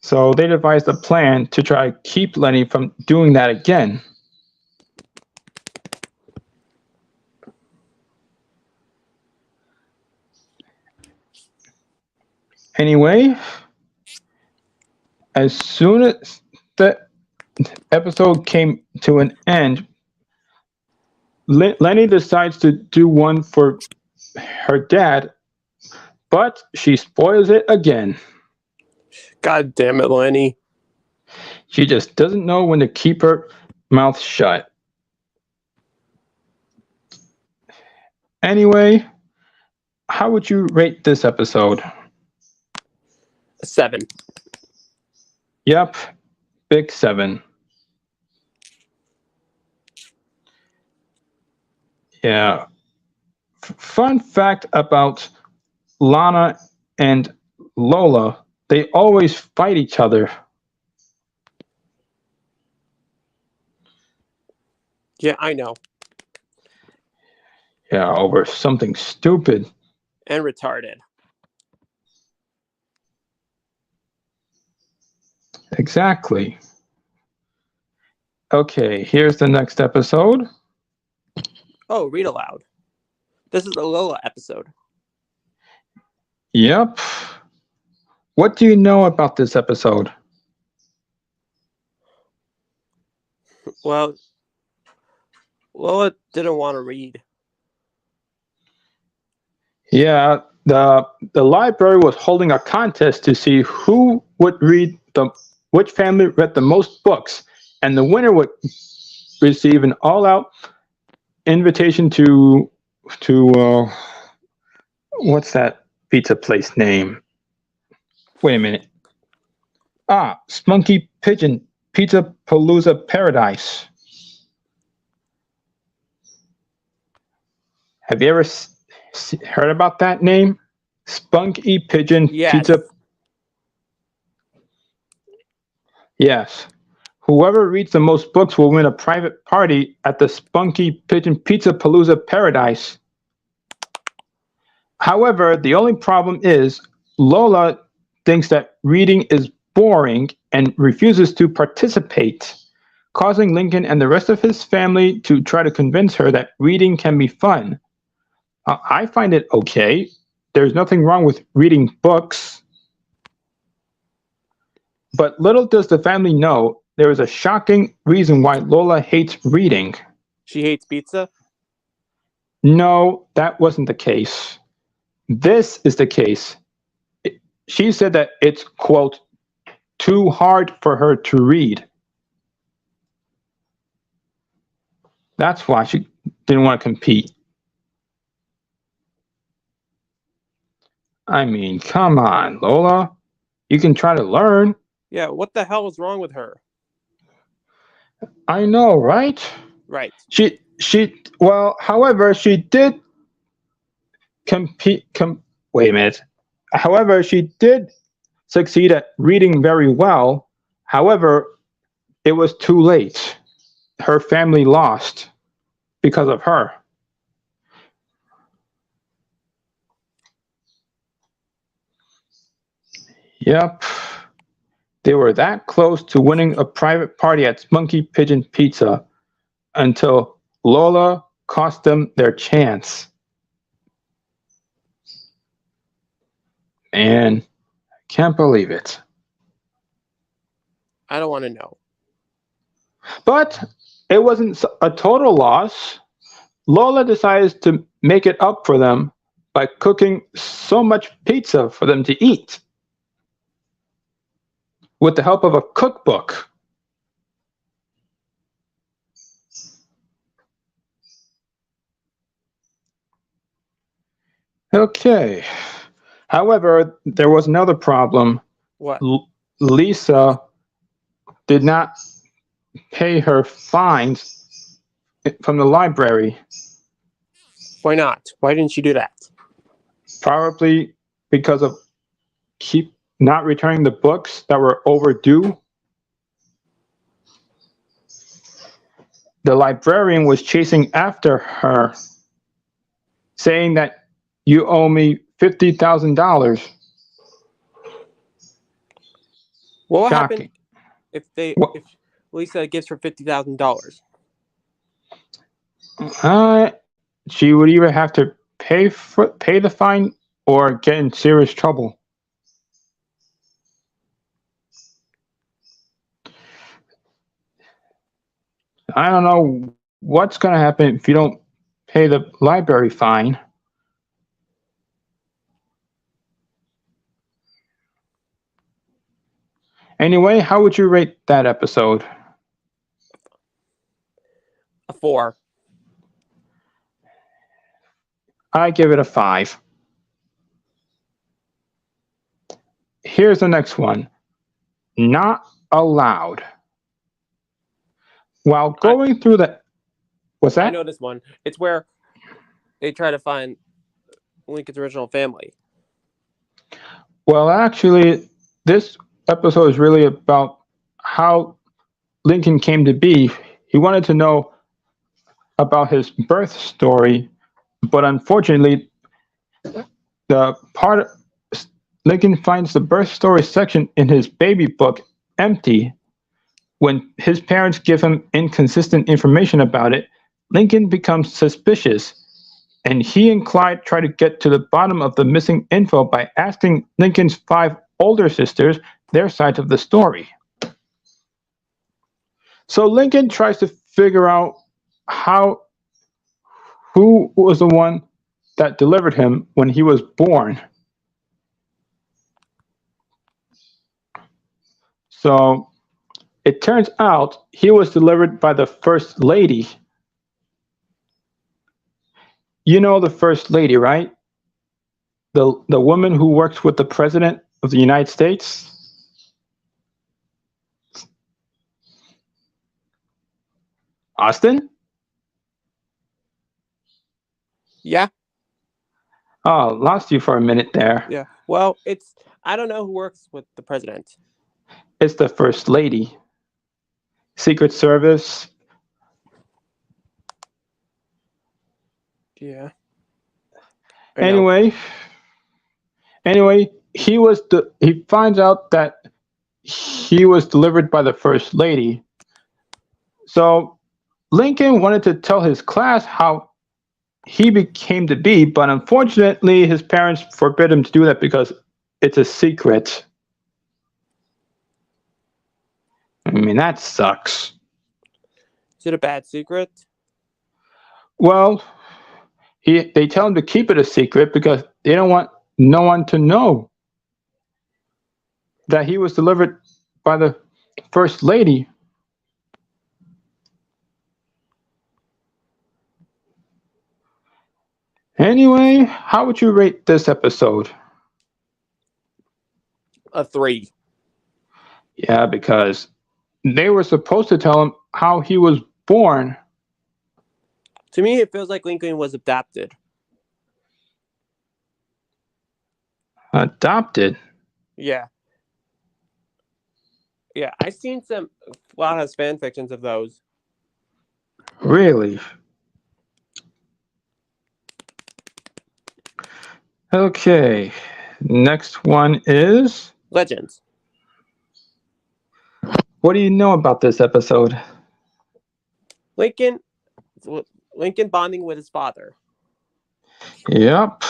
So they devised a plan to try to keep Lenny from doing that again. Anyway, as soon as the episode came to an end, Lenny decides to do one for her dad, but she spoils it again. God damn it, Lenny. She just doesn't know when to keep her mouth shut. Anyway, how would you rate this episode? 7. Yep, big 7. Yeah. Fun fact about Lana and Lola, they always fight each other. Yeah, I know. Yeah, over something stupid. And retarded. Exactly. Okay, here's the next episode. Oh, read aloud. This is the Lola episode. Yep. What do you know about this episode? Well, Lola didn't want to read. Yeah, the library was holding a contest to see who would which family read the most books, and the winner would receive an all-out invitation to what's that pizza place name? Wait a minute. Spunky Pigeon Pizza Palooza Paradise. Have you ever heard about that name? Spunky Pigeon Yes. Pizza. Yes. Whoever reads the most books will win a private party at the Spunky Pigeon Pizza Palooza Paradise. However, the only problem is Lola thinks that reading is boring and refuses to participate, causing Lincoln and the rest of his family to try to convince her that reading can be fun. I find it okay. There's nothing wrong with reading books. But little does the family know, there is a shocking reason why Lola hates reading. She hates pizza? No, that wasn't the case. This is the case. She said that it's, quote, too hard for her to read. That's why she didn't want to compete. I mean, come on, Lola. You can try to learn. Yeah, what the hell is wrong with her? I know, right? Right. However, she did compete. Wait a minute. However, she did succeed at reading very well. However, it was too late. Her family lost because of her. Yep. They were that close to winning a private party at Monkey Pigeon Pizza until Lola cost them their chance. Man, can't believe it. I don't want to know. But it wasn't a total loss. Lola decided to make it up for them by cooking so much pizza for them to eat with the help of a cookbook. Okay. However, there was another problem. What? Lisa did not pay her fines from the library. Why not? Why didn't you do that? Probably because of keep not returning the books that were overdue. The librarian was chasing after her, saying that you owe me $50,000. What will Shocking. happen if Lisa gives her $50,000? She would either have to pay the fine or get in serious trouble. I don't know what's going to happen if you don't pay the library fine. Anyway, how would you rate that episode? A 4. I give it a 5. Here's the next one. Not allowed. While going through the... What's that? I know this one. It's where they try to find Lincoln's original family. Well, actually, this episode is really about how Lincoln came to be. He wanted to know about his birth story, but unfortunately, the part Lincoln finds the birth story section in his baby book empty. When his parents give him inconsistent information about it, Lincoln becomes suspicious, and he and Clyde try to get to the bottom of the missing info by asking Lincoln's 5 older sisters their side of the story. So Lincoln tries to figure out who was the one that delivered him when he was born. So it turns out he was delivered by the First Lady. You know the First Lady, right? The woman who works with the President of the United States. Austin? Yeah? Oh, lost you for a minute there. Yeah. Well, I don't know who works with the president. It's the First Lady. Secret Service. Yeah. Anyway, he finds out that he was delivered by the First Lady. So Lincoln wanted to tell his class how he became to be, but unfortunately his parents forbid him to do that because it's a secret. I mean, that sucks. Is it a bad secret? Well, they tell him to keep it a secret because they don't want no one to know that he was delivered by the First Lady. Anyway, how would you rate this episode? A 3. Yeah, because they were supposed to tell him how he was born. To me, it feels like Lincoln was adopted. Adopted? Yeah, yeah. I've seen some a lot of fan fictions of those. Really? Okay. Next one is. Legends. What do you know about this episode? Lincoln, Lincoln bonding with his father. Yep.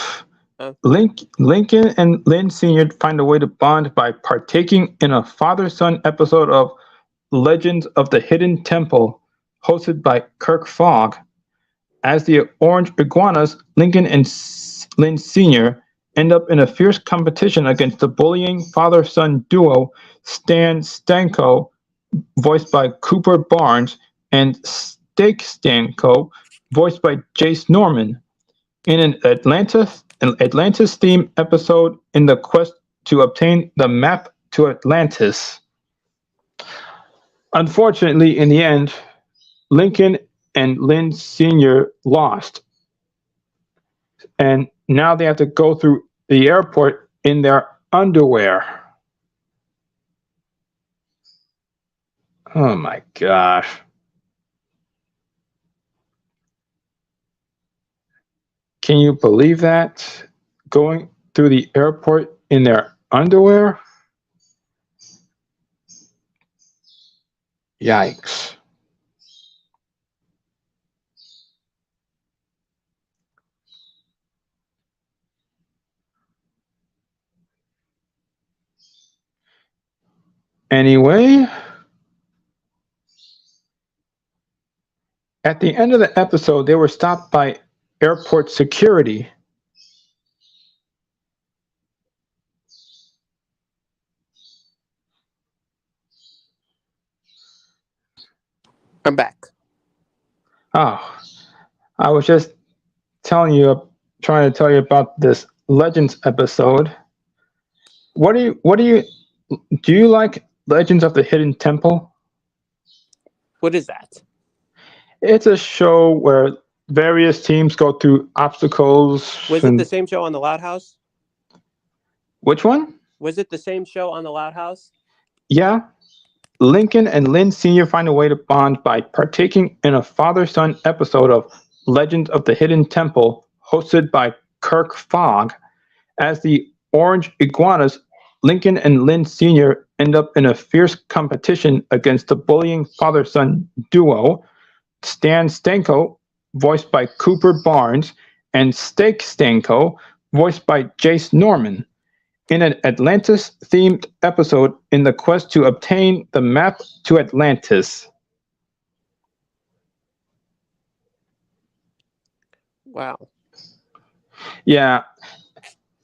Uh, Lincoln and Lynn Sr. find a way to bond by partaking in a father son episode of Legends of the Hidden Temple, hosted by Kirk Fogg. As the Orange Iguanas, Lincoln and Lynn Sr. end up in a fierce competition against the bullying father son duo Stan Stanko, voiced by Cooper Barnes, and Steak Stanko, voiced by Jace Norman, in an Atlantis-themed episode in the quest to obtain the map to Atlantis. Unfortunately, in the end, Lincoln and Lynn Sr. lost, and now they have to go through the airport in their underwear. Oh my gosh. Can you believe that? Going through the airport in their underwear? Yikes. Anyway, at the end of the episode, they were stopped by airport security. I'm back. Oh, I was just trying to tell you about this Legends episode. Do you like Legends of the Hidden Temple? What is that? It's a show where various teams go through obstacles. Was it the same show on the Loud House? Which one? Was it the same show on the Loud House? Yeah. Lincoln and Lynn Sr. find a way to bond by partaking in a father-son episode of Legends of the Hidden Temple, hosted by Kirk Fogg. As the Orange Iguanas, Lincoln and Lynn Sr. end up in a fierce competition against the bullying father-son duo, Stan Stanko, voiced by Cooper Barnes, and Steak Stanko, voiced by Jace Norman, in an Atlantis-themed episode in the quest to obtain the map to Atlantis. Wow. Yeah,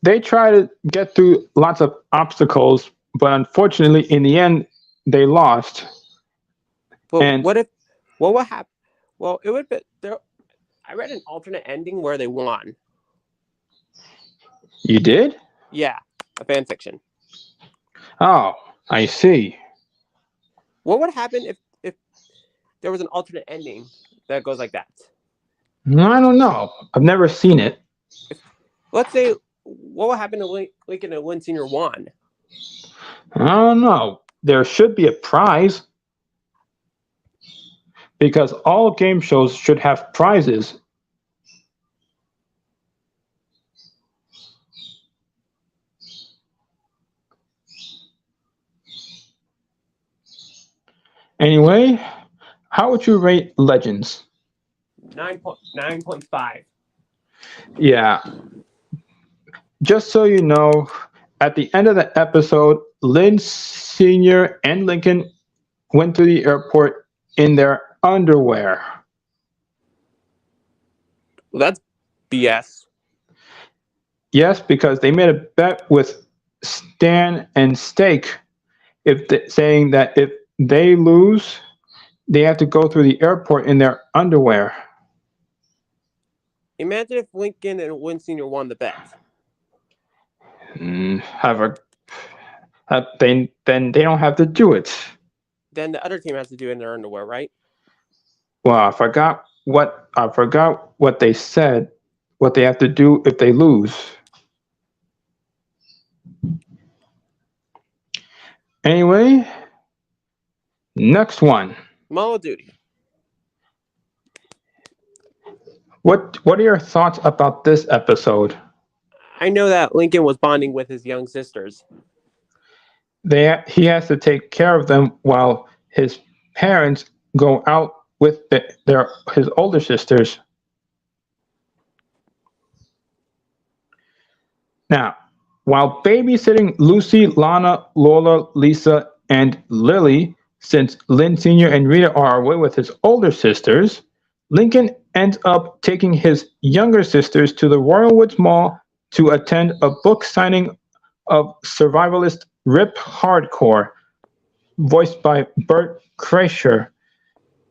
they try to get through lots of obstacles, but unfortunately, in the end, they lost. Well, And- what would happen? Well, it would be there. I read an alternate ending where they won. You did? Yeah, a fan fiction. Oh, I see. What would happen if there was an alternate ending that goes like that? I don't know. I've never seen it. Let's say, what would happen to Lincoln and Lynn Sr. won? I don't know. There should be a prize. Because all game shows should have prizes. Anyway, how would you rate Legends? 9.5. Yeah. Just so you know, at the end of the episode, Lynn Sr. and Lincoln went to the airport in their underwear. Well, that's BS. Yes, because they made a bet with Stan and Steak, saying that if they lose, they have to go through the airport in their underwear. Imagine if Lincoln and Lynn Sr. won the bet. Then they don't have to do it. Then the other team has to do it in their underwear, right? Well, I forgot what I forgot what they said, what they have to do if they lose. Anyway, next one. Moral duty. What are your thoughts about this episode? I know that Lincoln was bonding with his young sisters. He has to take care of them while his parents go out with his older sisters. Now, while babysitting Lucy, Lana, Lola, Lisa, and Lily, since Lynn Sr. and Rita are away with his older sisters, Lincoln ends up taking his younger sisters to the Royal Woods Mall to attend a book signing of survivalist Rip Hardcore, voiced by Bert Kreischer.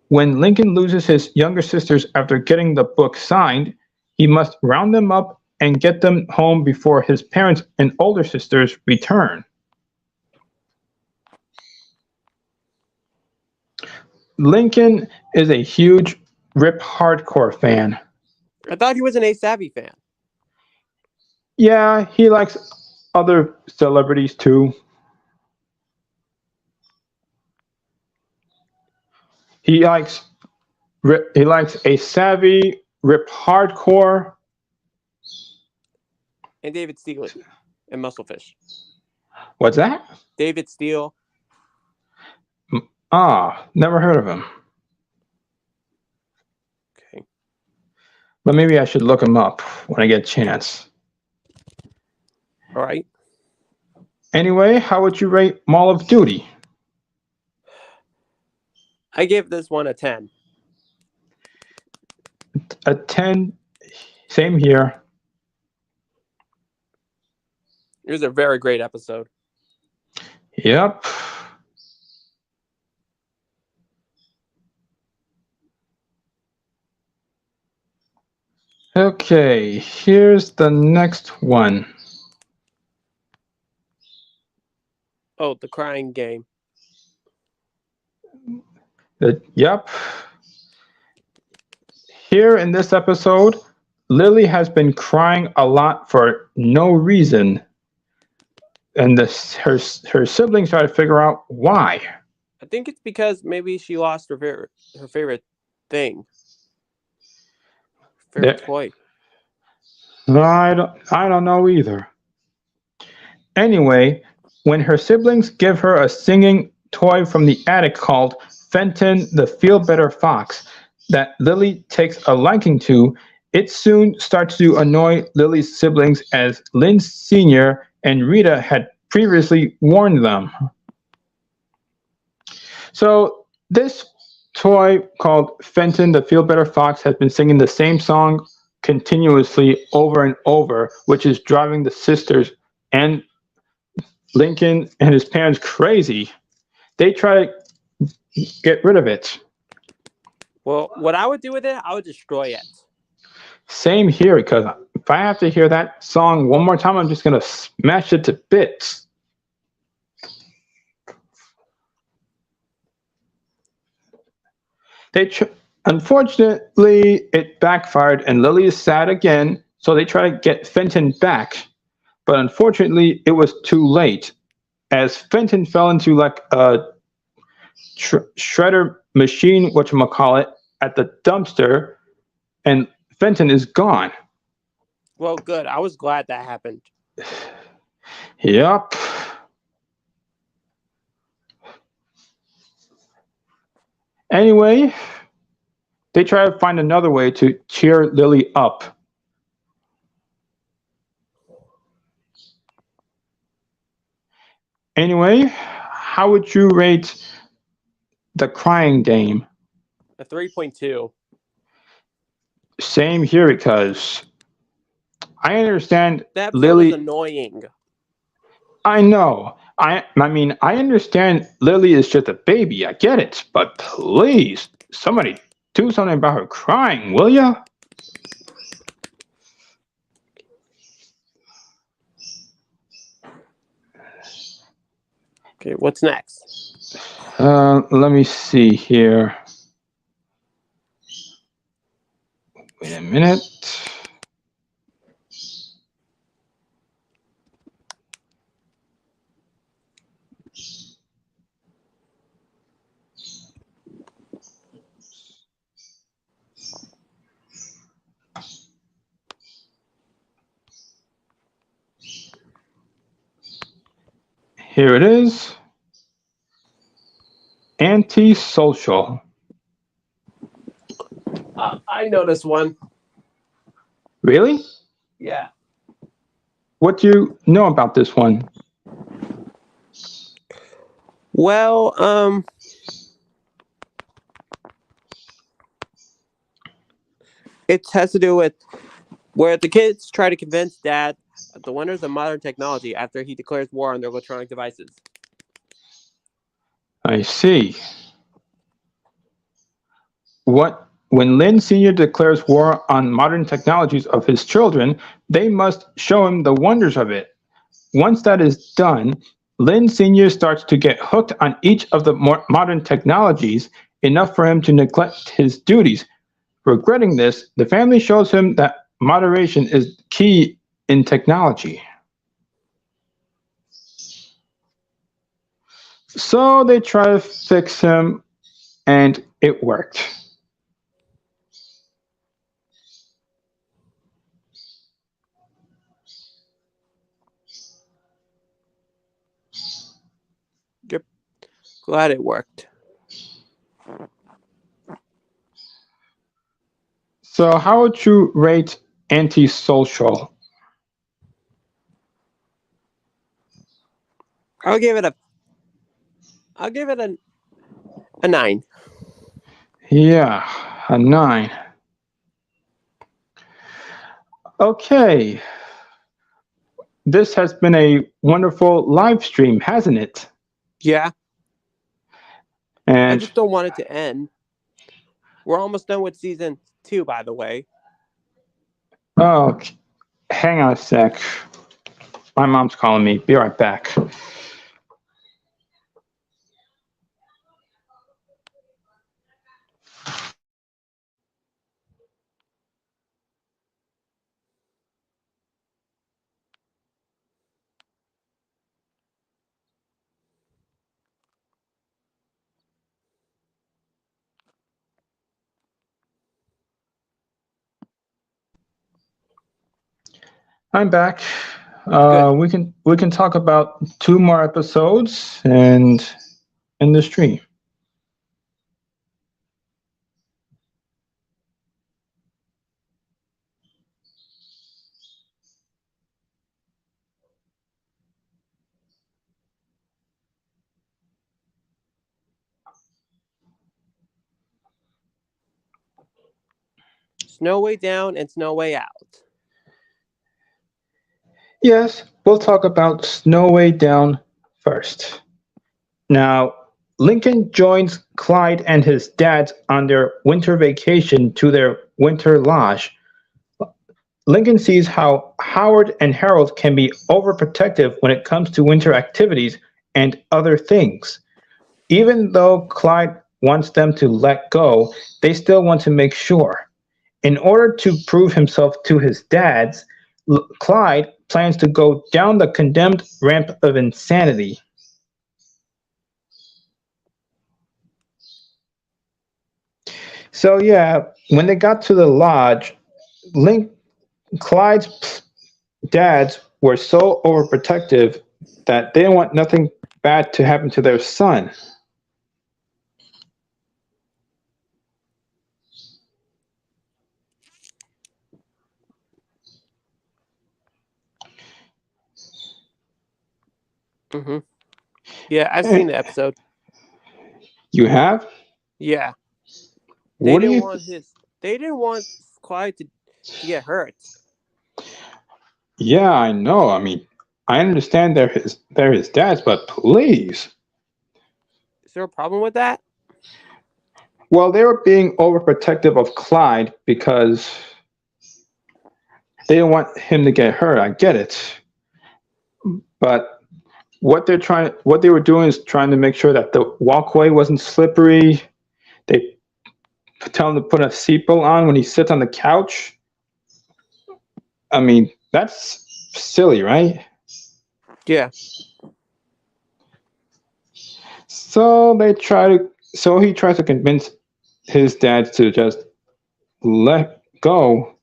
When Lincoln loses his younger sisters after getting the book signed, he must round them up and get them home before his parents and older sisters return. Lincoln is a huge Rip Hardcore fan. I thought he was an Ace Savvy fan. Yeah, he likes other celebrities too. He likes a savvy, Rip Hardcore, And David Steele and Musclefish. What's that? David Steele. Never heard of him. Okay. But maybe I should look him up when I get a chance. All right. Anyway, how would you rate Mall of Duty? I give this one a 10. A 10. Same here. It was a very great episode. Yep. Okay, here's the next one. Oh, the crying game. Yep. Here in this episode, Lily has been crying a lot for no reason. And her siblings try to figure out why. I think it's because maybe she lost her favorite thing. Favorite toy. I don't know either. Anyway, when her siblings give her a singing toy from the attic called Fenton the Feel Better Fox that Lily takes a liking to, it soon starts to annoy Lily's siblings as Lynn Sr. and Rita had previously warned them. So this toy called Fenton the Feel Better Fox has been singing the same song continuously over and over, which is driving the sisters and Lincoln and his parents crazy. They try to get rid of it. Well, what I would do with it, I would destroy it. Same here, because if I have to hear that song one more time, I'm just going to smash it to bits. Unfortunately, it backfired and Lily is sad again, so they try to get Fenton back. But unfortunately, it was too late, as Fenton fell into like a shredder machine, whatchamacallit, at the dumpster, and Fenton is gone. Well, good. I was glad that happened. Yup. Anyway, they try to find another way to cheer Lily up. Anyway, how would you rate the crying game? A 3.2. Same here, because I understand That episode Lily was annoying. I know. I mean, I understand Lily is just a baby. I get it. But please, somebody do something about her crying, will ya? Okay, what's next? Let me see here. Wait a minute. Here it is. Antisocial. I know this one. Really? Yeah. What do you know about this one? Well, it has to do with where the kids try to convince dad of the wonders of modern technology after he declares war on their electronic devices. I see. When Lin Sr. declares war on modern technologies of his children, they must show him the wonders of it. Once that is done, Lin Sr. starts to get hooked on each of the modern technologies, enough for him to neglect his duties. Regretting this, the family shows him that moderation is key in technology. So they try to fix him, and it worked. Yep. Glad it worked. So how would you rate Antisocial? I'll give it a. I'll give it a 9. Yeah, a 9. Okay, this has been a wonderful live stream, hasn't it? Yeah. I And just don't want it to end. We're almost done with season 2, by the way. oh, hang on a sec. My mom's calling me. Be right back. I'm back. Good. We can talk about 2 more episodes and end the stream. Snow Way Down and Snow Way Out. Yes, we'll talk about Snow Way Down first. Now, Lincoln joins Clyde and his dad on their winter vacation to their winter lodge. Lincoln sees how Howard and Harold can be overprotective when it comes to winter activities and other things. Even though Clyde wants them to let go, they still want to make sure. In order to prove himself to his dads, Clyde plans to go down the condemned ramp of insanity. So yeah, when they got to the lodge, Clyde's dads were so overprotective that they didn't want nothing bad to happen to their son. Mm-hmm. Yeah, I've Eh, seen the episode. You have? Yeah. They What do didn't you? want his. They didn't want Clyde to get hurt. Yeah, I know. I mean, I understand they're his dads, but please. Is there a problem with that? Well, they were being overprotective of Clyde because they didn't want him to get hurt. I get it, but what they were doing is trying to make sure that the walkway wasn't slippery. They tell him to put a seatbelt on when he sits on the couch. I mean, that's silly, right? Yeah. So he tries to convince his dad to just let go.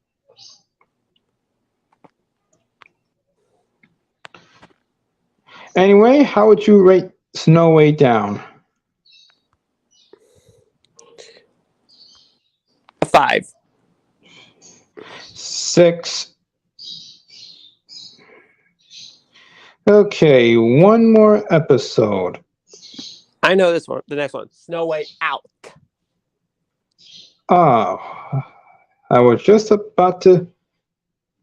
Anyway, how would you rate Snow Way Down? A 5. 6. Okay, one more episode. I know this one. The next one. Snow Way Out. Oh, I was just about to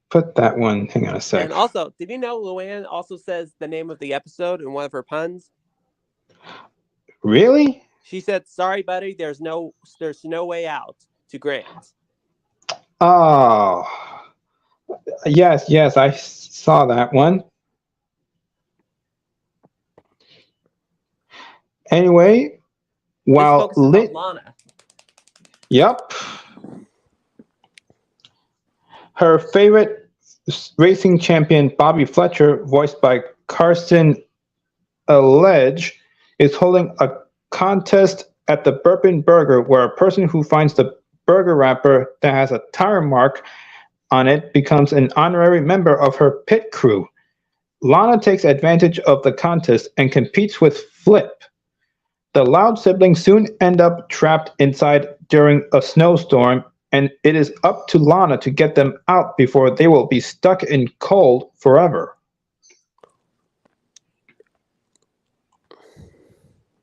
put that one. Hang on a sec. And also, did you know Luann also says the name of the episode in one of her puns? Really? She said, "Sorry, buddy, there's no way out" to Grant. Oh, yes, I saw that one. Anyway, This while focuses on Lana. Yep. Her favorite racing champion, Bobby Fletcher, voiced by Carson Alledge, is holding a contest at the Bourbon Burger where a person who finds the burger wrapper that has a tire mark on it becomes an honorary member of her pit crew. Lana takes advantage of the contest and competes with Flip. The Loud siblings soon end up trapped inside during a snowstorm, and it is up to Lana to get them out before they will be stuck in cold forever.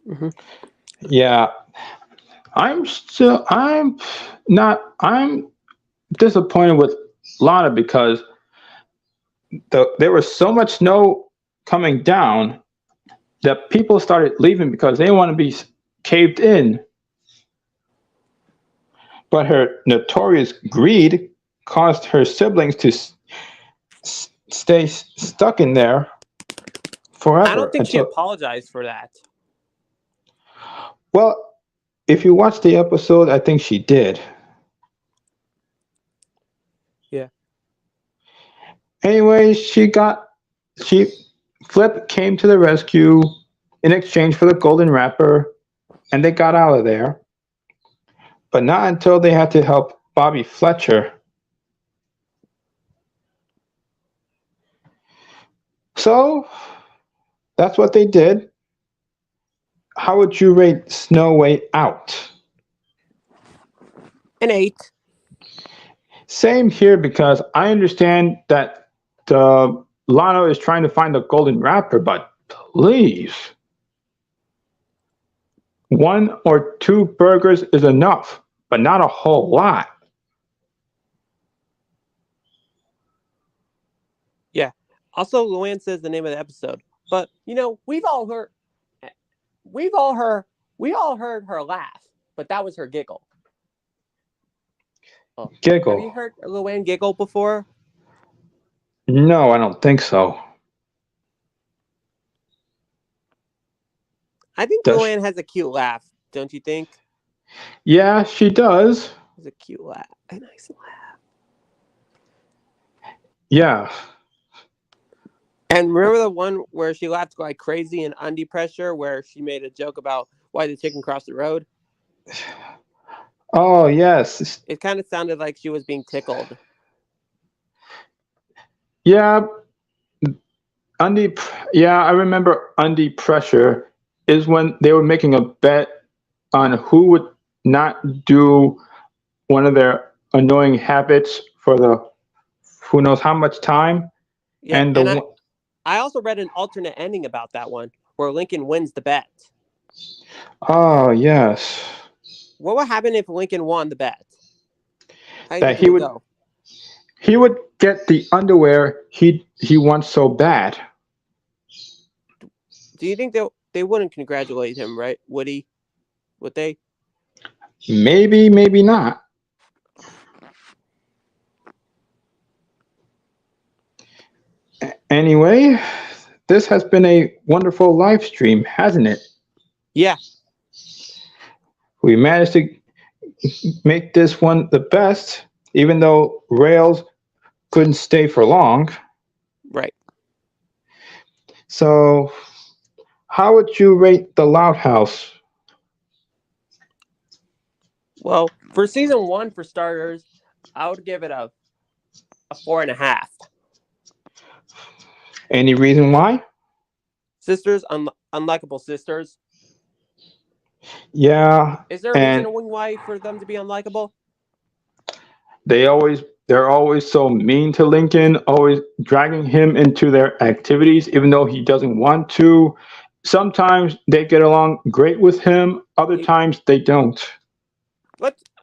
Mm-hmm. Yeah, I'm disappointed with Lana because there was so much snow coming down that people started leaving because they want to be caved in. But her notorious greed caused her siblings to stay stuck in there forever. I don't think she apologized for that. Well, if you watch the episode, I think she did. Yeah. Anyway, Flip came to the rescue in exchange for the golden wrapper, and they got out of there. But not until they had to help Bobby Fletcher. So, that's what they did. How would you rate Snow Way Out? An 8. Same here, because I understand that Lana is trying to find the golden wrapper, but please. 1 or 2 burgers is enough, but not a whole lot. Yeah. Also, Luann says the name of the episode, but we all heard her laugh, but that was her giggle. Oh, Giggle. Have you heard Luann giggle before? No, I don't think so. I think Luann has a cute laugh, don't you think? Yeah, she does. It's a cute laugh. A nice laugh. Yeah. And remember the one where she laughed like crazy in Undie Pressure, where she made a joke about why the chicken crossed the road? Oh, yes. It kind of sounded like she was being tickled. Yeah. I remember Undie Pressure is when they were making a bet on who would not do one of their annoying habits for the who knows how much time. Yeah, and I also read an alternate ending about that one where Lincoln wins the bet. Oh, yes. What would happen if Lincoln won the bet? That he would get the underwear he wants so bad. Do you think they wouldn't congratulate him, right? Would he? Would they? Maybe, maybe not. Anyway, this has been a wonderful live stream, hasn't it? Yeah. We managed to make this one the best, even though Rails couldn't stay for long. Right. So, how would you rate the Loud House? Well, for season 1, for starters, I would give it a 4.5. Any reason why? Sisters, unlikable sisters. Yeah, Is there a reason and why for them to be unlikable? they're always so mean to Lincoln, always dragging him into their activities even though he doesn't want to. Sometimes they get along great with him, other times they don't.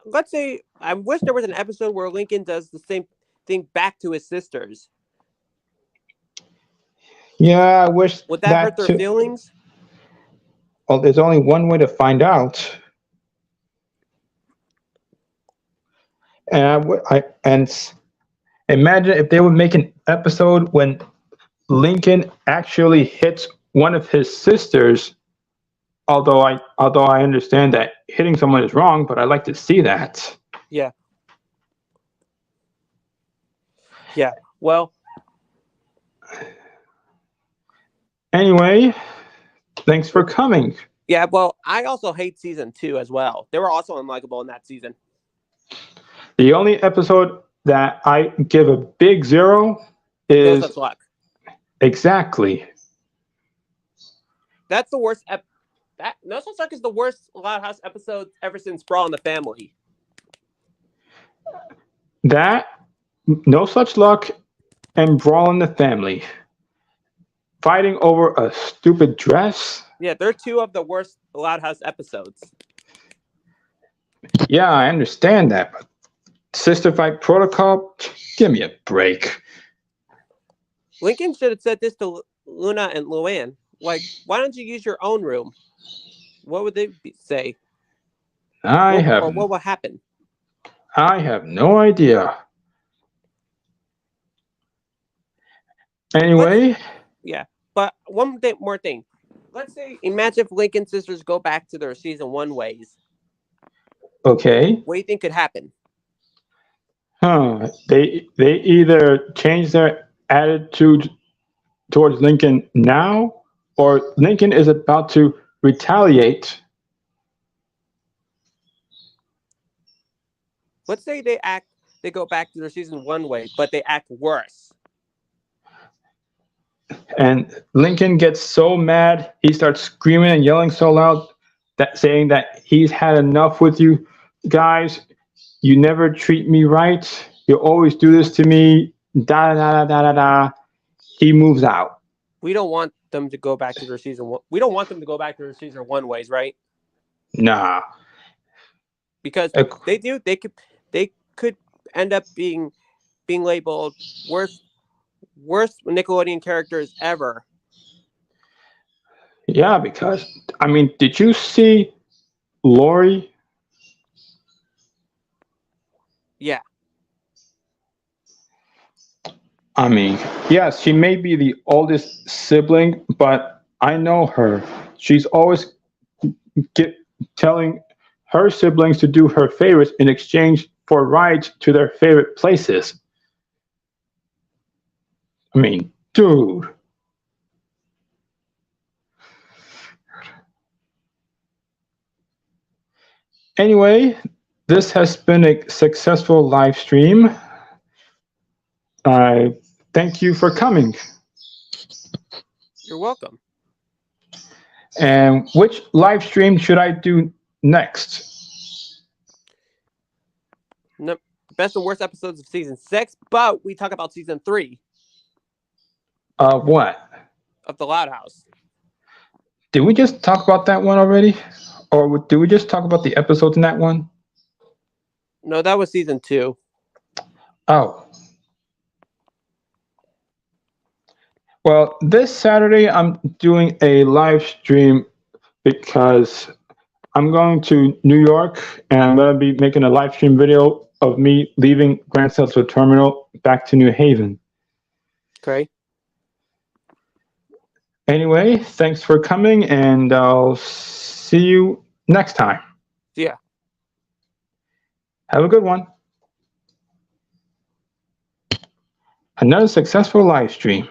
Let's say I wish there was an episode where Lincoln does the same thing back to his sisters. Yeah, I wish Would that hurt that their too. feelings? Well, there's only one way to find out. And imagine if they would make an episode when Lincoln actually hits one of his sisters. Although I understand that hitting someone is wrong, but I like to see that. Yeah. Yeah. Well. Anyway, thanks for coming. Yeah. Well, I also hate season 2 as well. They were also unlikable in that season. The only episode that I give a big 0 No is Such Luck. Exactly. That's the worst. That No Such Luck is the worst Loud House episode ever since Brawl in the Family. That, No Such Luck, and Brawl in the Family. Fighting over a stupid dress? Yeah, they're 2 of the worst Loud House episodes. Yeah, I understand that, but Sister Fight Protocol? Give me a break. Lincoln should have said this to Luna and Luann. Like, why don't you use your own room? What would they say? Or what would happen? I have no idea. Anyway. Yeah, but one more thing. Let's say, imagine if Lincoln sisters go back to their season 1 ways. Okay. What do you think could happen? They either change their attitude towards Lincoln now, or Lincoln is about to retaliate. Let's say they go back to their season 1 way, but they act worse. And Lincoln gets so mad, he starts screaming and yelling so loud, that saying that he's had enough with you guys. You never treat me right. You always do this to me. Da da da da da da. He moves out. We don't want them to go back to their season 1. We don't want them to go back to their season 1 ways, right? Nah. Because they do. They could end up being labeled worst Nickelodeon characters ever. Yeah, because I mean, did you see Lori? Yeah. I mean, yes, she may be the oldest sibling, but I know her. She's always telling her siblings to do her favorites in exchange for rides to their favorite places. I mean, dude. Anyway, this has been a successful live stream. I thank you for coming. You're welcome. And which live stream should I do next? No, best and worst episodes of season 6, but we talk about season 3. What? Of the Loud House. Did we just talk about that one already? Or did we just talk about the episodes in that one? No, that was season 2. Oh. Well, this Saturday I'm doing a live stream because I'm going to New York and I'm going to be making a live stream video of me leaving Grand Central Terminal back to New Haven. Okay. Anyway, thanks for coming and I'll see you next time. Yeah. Have a good one. Another successful live stream.